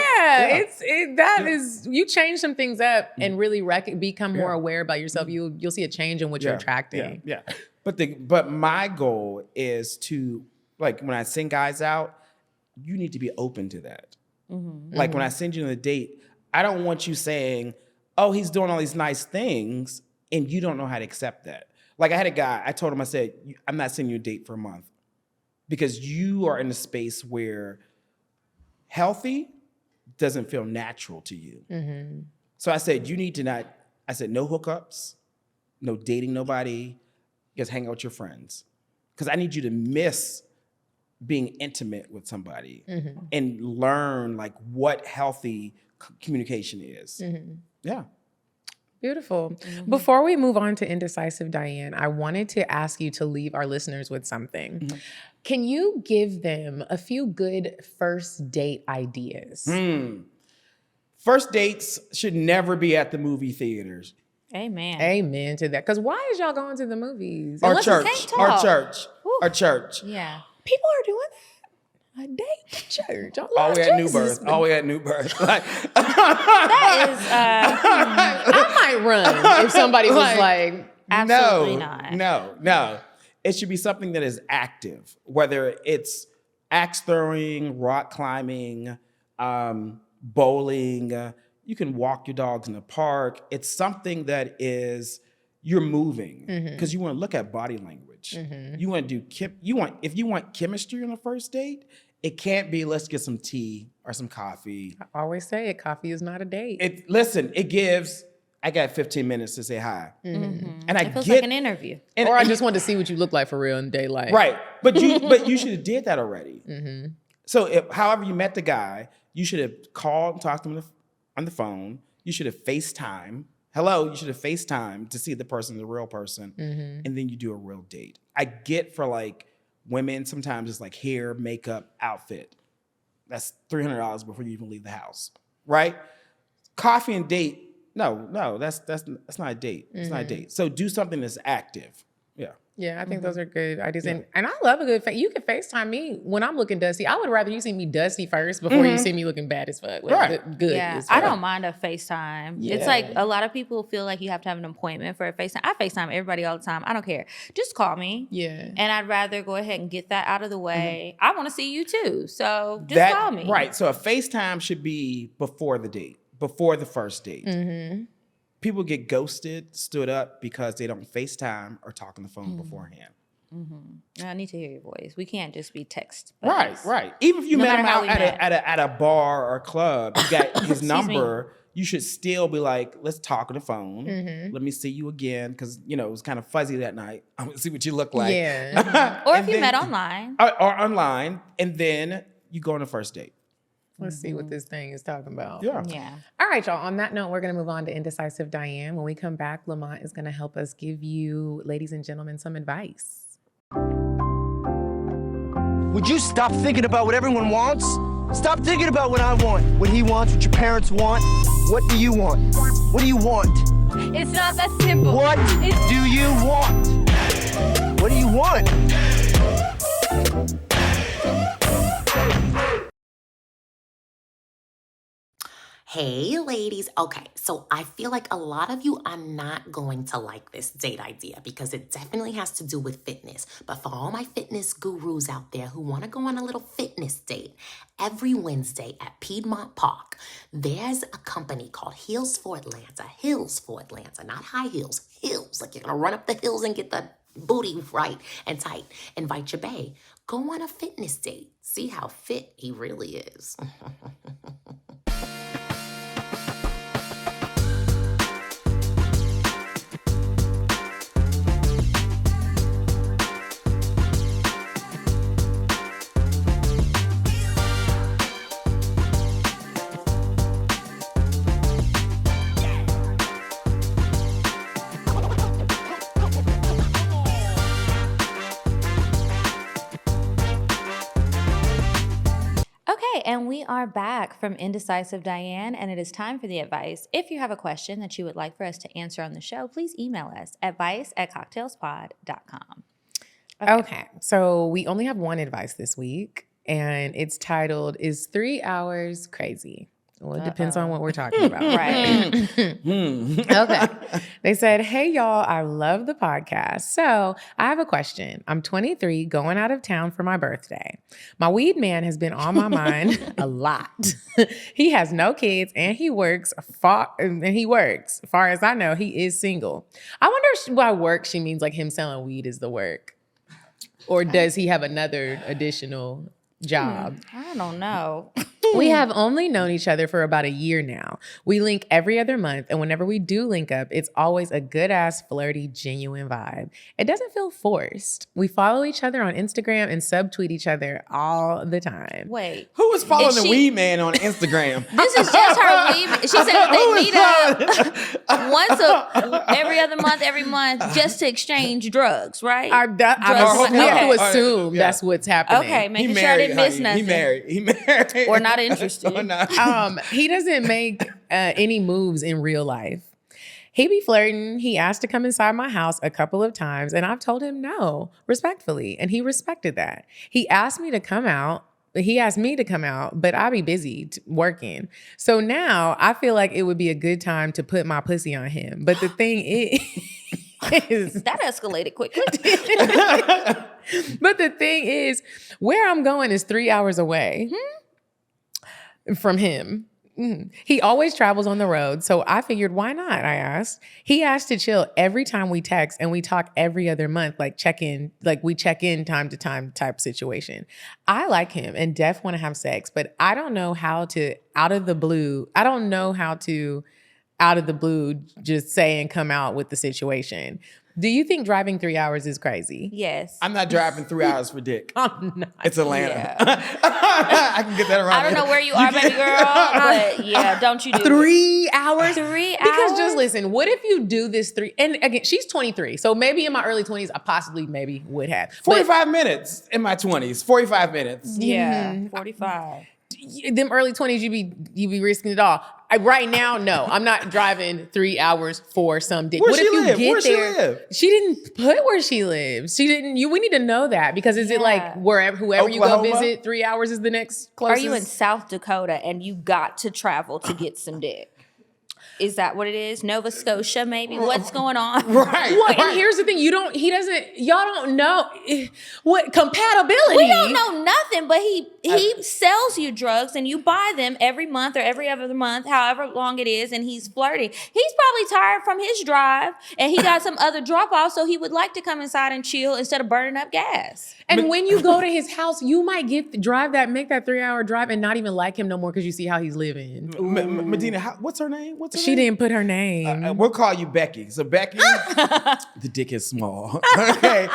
that is, you change some things up and really become more aware about yourself. You'll see a change in what you're attracting. Yeah. But my goal is to, like, when I send guys out, you need to be open to that. Like when I send you on a date, I don't want you saying, oh, he's doing all these nice things and you don't know how to accept that. Like I had a guy, I told him, I said, I'm not sending you a date for a month because you are in a space where healthy doesn't feel natural to you. So I said, you need to not, I said, no hookups, no dating nobody, just hang out with your friends. Because I need you to miss being intimate with somebody and learn like what healthy communication is. Yeah. Beautiful. Before we move on to Indecisive Diane, I wanted to ask you to leave our listeners with something. Can you give them a few good first date ideas? First dates should never be at the movie theaters. Amen. Amen to that. Because why is y'all going to the movies? Or Unless it's church. tank Or top. church. Woo. Or church. Yeah. People are doing that. A date to church. I All love the way at New Jesus. Birth. All the way at New Birth. Like, That is I might run if somebody was like, absolutely not. No. It should be something that is active, whether it's axe throwing, rock climbing, bowling. You can walk your dogs in the park. It's something that is, you're moving because you want to look at body language. You want to do, if you want chemistry on the first date, it can't be, let's get some tea or some coffee. I always say it, coffee is not a date. Listen, it gives, I got 15 minutes to say hi. And I It feels get, like an interview. Or I just want to see what you look like for real in daylight. right. But you should have did that already. So however you met the guy, you should have called and talked to him on the phone. You should have FaceTime. You should have FaceTime to see the person, the real person. And then you do a real date. I get for like women, sometimes it's like hair, makeup, outfit. That's $300 before you even leave the house, right? Coffee and date, no, that's not a date. It's not a date. So do something that's active. Yeah. Yeah, I think those are good ideas. And I love a good you can FaceTime me when I'm looking dusty. I would rather you see me dusty first before you see me looking bad as fuck. Like, Right. Good. Yeah, as I fuck. don't mind a FaceTime. Yeah. It's like a lot of people feel like you have to have an appointment for a FaceTime. I FaceTime everybody all the time. I don't care. Just call me. Yeah. And I'd rather go ahead and get that out of the way. I want to see you too. So just call me. Right. So a FaceTime should be before the date, before the first date. People get ghosted, stood up because they don't FaceTime or talk on the phone beforehand. I need to hear your voice. We can't just be text. Right, buddies. right. Even if you No met him matter how out we at a bar or club, you got his me. number, you should still be like, let's talk on the phone. Let me see you again. Because, it was kind of fuzzy that night. I want to see what you look like. Yeah. Or And if you then- met online. Or online. And then you go on a first date. Let's see what this thing is talking about. Yeah. Yeah. All right, y'all. On that note, we're going to move on to Indecisive Diane. When we come back, Lamont is going to help us give you, ladies and gentlemen, some advice. Would you stop thinking about what everyone wants? Stop thinking about what I want, what he wants, what your parents want. What do you want? What do you want? It's not that simple. What do you want? What do you want? Hey, ladies. Okay, so I feel like a lot of you are not going to like this date idea because it definitely has to do with fitness. But for all my fitness gurus out there who want to go on a little fitness date, every Wednesday at Piedmont Park, there's a company called Hills for Atlanta. Hills for Atlanta, not high heels. Hills, like you're going to run up the hills and get the booty right and tight. Invite your bae. Go on a fitness date. See how fit he really is. Okay, and we are back from Indecisive Diane, and it is time for the advice. If you have a question that you would like for us to answer on the show, please email us, advice@cocktailspod.com. Okay, so we only have one advice this week, and it's titled, Is 3 Hours Crazy? Well, it depends on what we're talking about. Right. Okay. They said, hey, y'all, I love the podcast. So I have a question. I'm 23, going out of town for my birthday. My weed man has been on my mind a lot. He has no kids and he works far. As far as I know, he is single. I wonder by work she means like him selling weed is the work. Or does he have another additional job? I don't know. We have only known each other for about a year now. We link every other month, and whenever we do link up, it's always a good-ass, flirty, genuine vibe. It doesn't feel forced. We follow each other on Instagram and subtweet each other all the time. Wait. Who was following the weed man on Instagram? This is just her weed. She said that they meet up every other month, every month, just to exchange drugs, right? We have to assume that's what's happening. Okay, making sure I didn't miss nothing. He married. Or not interested. He doesn't make any moves in real life. He be flirting. He asked to come inside my house a couple of times, and I've told him no, respectfully, and he respected that. He asked me to come out, but I be busy working. So now I feel like it would be a good time to put my pussy on him. But the thing is... That escalated quickly. But the thing is, where I'm going is 3 hours away from him. He always travels on the road, so I figured, why not? I asked. He asked to chill every time we text, and we talk every other month, like we check in time to time type situation. I like him and def want to have sex, but I don't know how to out of the blue just say and come out with the situation. Do you think driving 3 hours is crazy? Yes. I'm not driving 3 hours for dick. I'm not. It's Atlanta. Yeah. I can get that around. I don't know where you are, baby girl, but yeah, don't you do 3 hours? 3 hours? Because just listen, what if you do this and again, she's 23, so maybe in my early 20s, I possibly maybe would have. 45 minutes in my 20s. 45 minutes. Yeah, 45. Them early 20s, you be risking it all. Right now, no, I'm not driving 3 hours for some dick. Where what she if you live? get Where there? she live? She didn't put where she lives. She didn't. We need to know that because is it like whoever you go visit, 3 hours is the next closest? Are you in South Dakota and you got to travel to get some dick? Is that what it is? Nova Scotia, maybe? What's going on? Right. What? And here's the thing: y'all don't know what compatibility. We don't know nothing, but he sells you drugs and you buy them every month or every other month, however long it is, and he's flirting. He's probably tired from his drive and he got some other drop off, so he would like to come inside and chill instead of burning up gas. And when you go to his house, you might make that 3 hour drive and not even like him no more because you see how he's living. Medina, what's her name? She didn't put her name. We'll call you Becky. So Becky, the dick is small. Okay,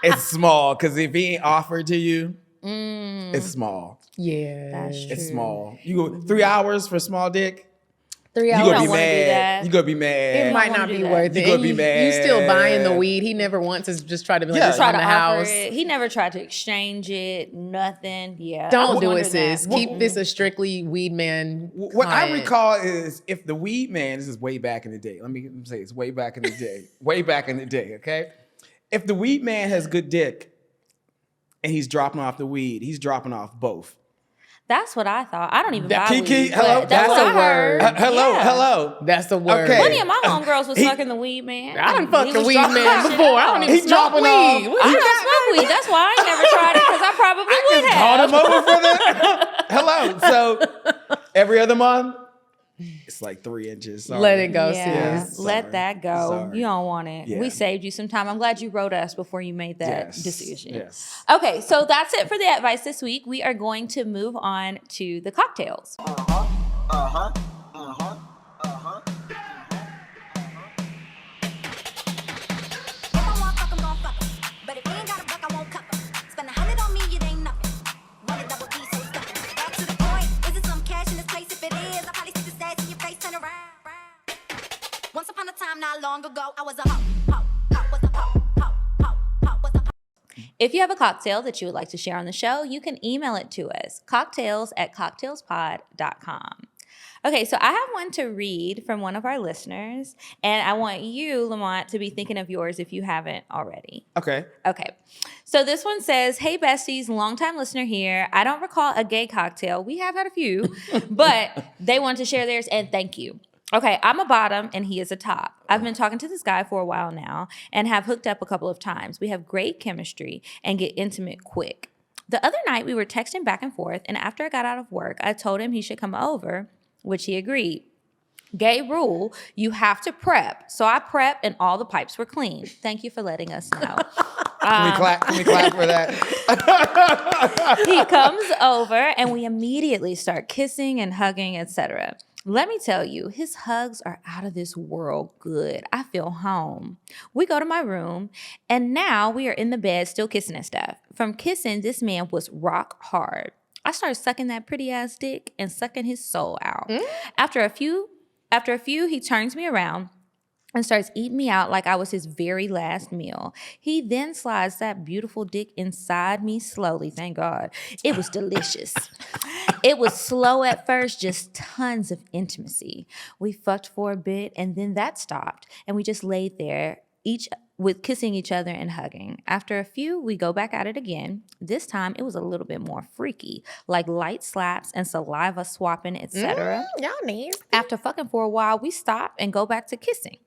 it's small because if he ain't offered to you, it's small. Yeah, that's true. It's small. You go 3 hours for small dick. 3 You hours. gonna be wanna do mad. that. You gonna be mad. It might not be worth it. You gonna be You mad. still buying the weed. He never wants to just try to be like, just Try on to the offer house. it. He never tried to exchange it. Nothing. Yeah. Don't do it, wonder sis. that. Keep this a strictly weed man. What I client. recall is if the weed man, this is way back in the day. Let me say it's way back in the day. Way back in the day, okay? If the weed man has good dick and he's dropping off the weed, he's dropping off both. That's what I thought. I don't even buy Kiki, weed. hello? But that's That's what a I heard. word. Hello. That's the word. Okay. Plenty of my homegirls was sucking the weed man. I done fucked He the was weed dropping man that shit before. I off. don't even He's smoke dropping weed. off. What I you don't smoke weed. That's why I ain't never tried it because I probably would have. Called him over for that. Hello. So every other month, it's like 3 inches. Sorry. Let it go, Yeah, sis. let Sorry. that go. Sorry. You don't want it. Yeah. We saved you some time. I'm glad you wrote us before you made that Yes. decision. Yes. Okay, so that's it for the advice this week. We are going to move on to the cocktails. Once upon a time, not long ago, I was a hoe. If you have a cocktail that you would like to share on the show, you can email it to us, cocktails@cocktailspod.com. Okay, so I have one to read from one of our listeners, and I want you, Lamont, to be thinking of yours if you haven't already. Okay. Okay, so this one says, "Hey besties, longtime listener here. I don't recall a gay cocktail. We have had a few, but they want to share theirs, and thank you. Okay, I'm a bottom and he is a top. I've been talking to this guy for a while now and have hooked up a couple of times. We have great chemistry and get intimate quick. The other night we were texting back and forth, and after I got out of work, I told him he should come over, which he agreed. Gay rule, you have to prep. So I prepped and all the pipes were clean. Thank you for letting us know." Can we clap for that? He comes over and we immediately start kissing and hugging, etc. Let me tell you, his hugs are out of this world good. I feel home. We go to my room, and now we are in the bed still kissing and stuff. From kissing, this man was rock hard. I started sucking that pretty ass dick and sucking his soul out. After a few, he turns me around and starts eating me out like I was his very last meal. He then slides that beautiful dick inside me slowly, thank God. It was delicious. It was slow at first, just tons of intimacy. We fucked for a bit, and then that stopped, and we just laid there, each with kissing each other and hugging. After a few, we go back at it again. This time, it was a little bit more freaky, like light slaps and saliva swapping, etc. Y'all need. After fucking for a while, we stop and go back to kissing.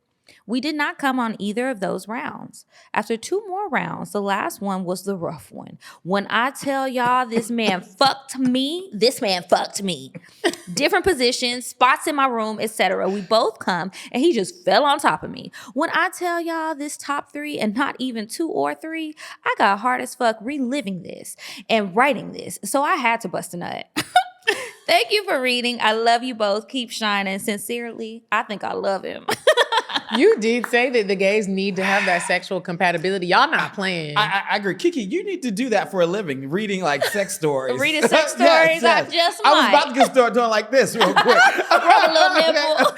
We did not come on either of those rounds. After 2 more rounds, the last one was the rough one. When I tell y'all this man fucked me, Different positions, spots in my room, etc. We both come, and he just fell on top of me. When I tell y'all this top 3 and not even 2 or 3, I got hard as fuck reliving this and writing this, so I had to bust a nut. Thank you for reading. I love you both. Keep shining. Sincerely, I think I love him. You did say that the gays need to have that sexual compatibility. Y'all not playing. I agree. Kiki, you need to do that for a living, reading like sex stories. Reading sex stories? I just might. I was about to start doing like this real quick. Rub a little nipple.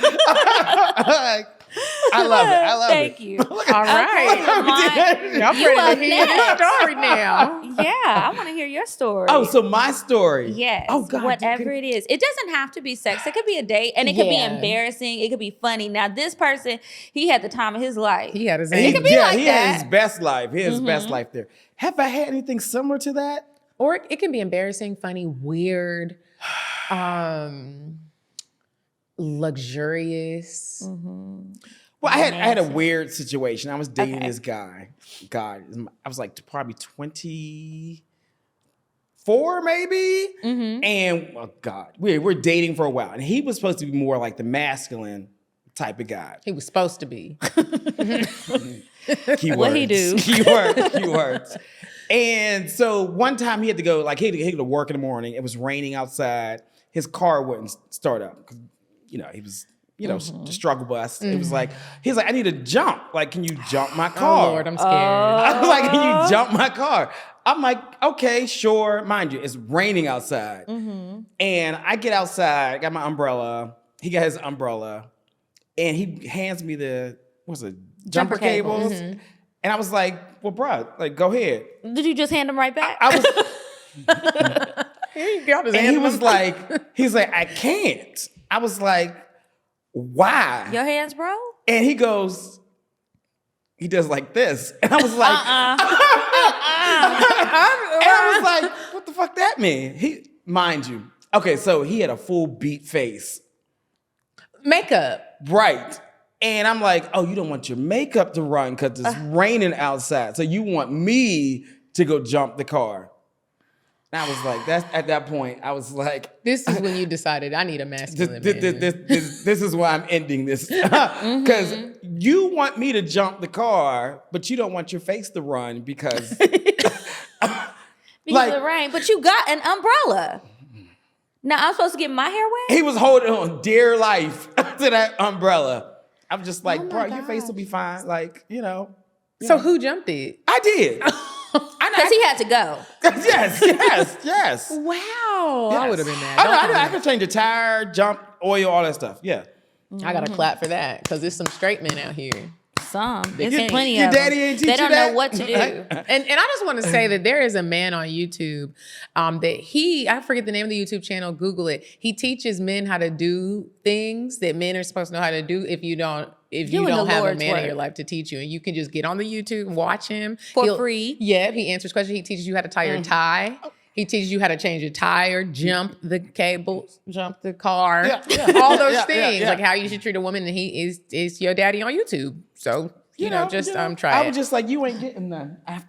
I love it. I love Thank it. you. All right. Y'all You ready up to hear your story now. Yeah, I want to hear your story. Oh, so my story. Yes. Oh, God. Whatever it is. It doesn't have to be sex. It could be a date, and it could be Yeah. embarrassing. It could be funny. Now, this person, he had the time of his life. He had his It could be like he that. had his best life. He had his best life there. Have I had anything similar to that? Or it can be embarrassing, funny, weird, luxurious. Well, I had a weird situation. I was dating this guy. God, I was like probably 24 maybe. And oh God, we're dating for a while. And he was supposed to be more like the masculine type of guy. He was supposed to be. Keywords. What he do? Keywords. And so one time he had to go, like he had to work in the morning. It was raining outside. His car wouldn't start up. 'Cause, he was the struggle bus. It was like, he's like, I need to jump. Like, can you jump my car? Oh, Lord, I'm scared. I was like, can you jump my car? I'm like, okay, sure. Mind you, it's raining outside. And I get outside, I got my umbrella. He got his umbrella. And he hands me the, jumper cables. And I was like, well, bro, like, go ahead. Did you just hand him right back? I was, Here you go. and he was like, I can't. I was like, why? Your hands, bro? And he goes, he does like this. And I was like, and I was like, what the fuck that mean? Mind you, okay, so he had a full beat face. Makeup. Right. And I'm like, oh, you don't want your makeup to run because it's raining outside. So you want me to go jump the car. And I was like, at that point, I was like, This is when you decided I need a masculine man. this is why I'm ending this. Because you want me to jump the car, but you don't want your face to run because Because of the rain. But you got an umbrella. Now I'm supposed to get my hair wet? he was holding on dear life to that umbrella. I'm just like, bro, your face will be fine. Like, So who jumped it? I did. Because he had to go. Yes. Wow. I would have been mad. I could change a tire, jump, oil, all that stuff. Yeah. I got to clap for that because there's some straight men out here. Some. There's plenty your of daddy them. ain't teach They you don't that? know what to do. And I just want to say that there is a man on YouTube that I forget the name of the YouTube channel, Google it. He teaches men how to do things that men are supposed to know how to do if you don't have a man in your life to teach you. And you can just get on the YouTube, watch him. For free. Yeah, he answers questions. He teaches you how to tie your tie. He teaches you how to change a tire, jump the cables, jump the car, all those things, like how you should treat a woman. And he is your daddy on YouTube. So, try I it. was just like, you ain't getting none. I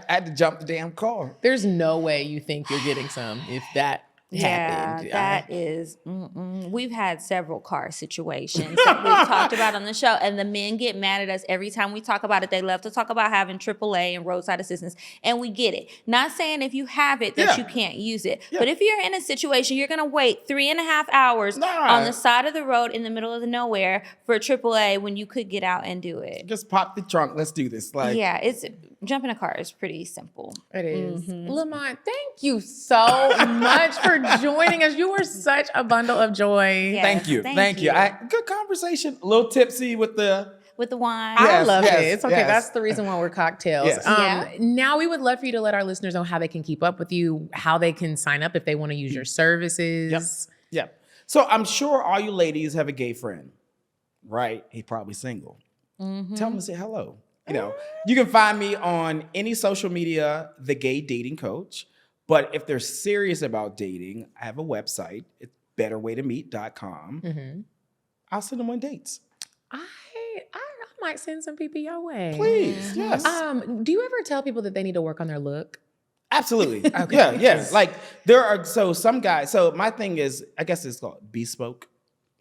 had to jump the damn car. There's no way you think you're getting some if that happened. That is, we've had several car situations that we've talked about on the show, and the men get mad at us every time we talk about it. They love to talk about having AAA and roadside assistance, and we get it. Not saying if you have it that you can't use it, but if you're in a situation, you're going to wait 3.5 hours on the side of the road in the middle of the nowhere for AAA when you could get out and do it. Just pop the trunk. Let's do this. Like, Jumping a car is pretty simple. It is. Lamont, thank you so much for joining us. You were such a bundle of joy. Yes, thank you. Good conversation. A little tipsy with the wine. I love it. It's okay. That's the reason why we're CockTales. Yes. Now we would love for you to let our listeners know how they can keep up with you, how they can sign up if they want to use your services. Yep. So I'm sure all you ladies have a gay friend, right? He's probably single. Tell him to say hello. You know, you can find me on any social media, The Gay Dating Coach. But if they're serious about dating, I have a website. It's betterwaytomeet.com. I'll send them on dates. I might send some people your way. Please, yes. Do you ever tell people that they need to work on their look? Absolutely. Yeah. Like there are, some guys, so my thing is, I guess it's called bespoke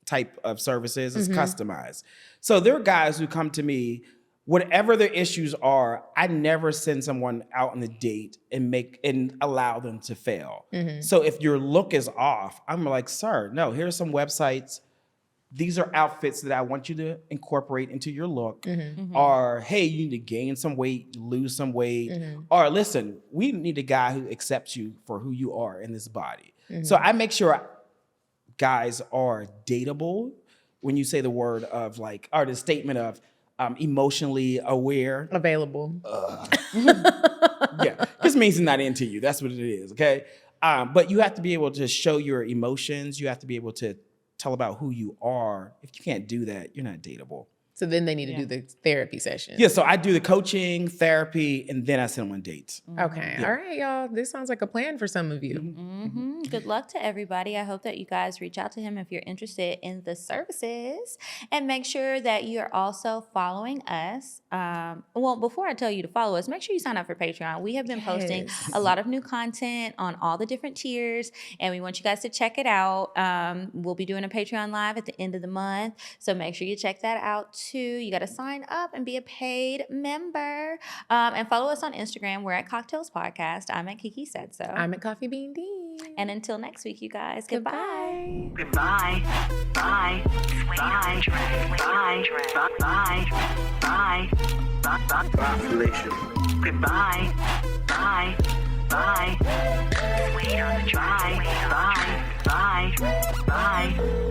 type of services. It's customized. So there are guys who come to me, whatever their issues are, I never send someone out on a date and allow them to fail. So if your look is off, I'm like, sir, no, here's some websites. These are outfits that I want you to incorporate into your look. Or, hey, you need to gain some weight, lose some weight. Or listen, we need a guy who accepts you for who you are in this body. So I make sure guys are dateable. When you say the word of like, or the statement of, emotionally aware. Available. This means he's not into you. That's what it is, okay? But you have to be able to show your emotions. You have to be able to tell about who you are. If you can't do that, you're not dateable. So then they need to do the therapy session. Yeah, so I do the coaching, therapy, and then I send them on dates. Okay. All right, y'all. This sounds like a plan for some of you. Good luck to everybody. I hope that you guys reach out to him if you're interested in the services. And make sure that you're also following us. Well, before I tell you to follow us, make sure you sign up for Patreon. We have been posting a lot of new content on all the different tiers, and we want you guys to check it out. We'll be doing a Patreon live at the end of the month, so make sure you check that out too. You got to sign up and be a paid member. And follow us on Instagram. We're at CockTales Podcast. I'm at Kiki Said So. I'm at Coffee Bean Dean. And until next week, you guys, goodbye. Goodbye. Bye. Bye. Bye. Bye. Bye. Population. Goodbye. Bye. Bye. Wait on the drive. Bye. Bye. Bye.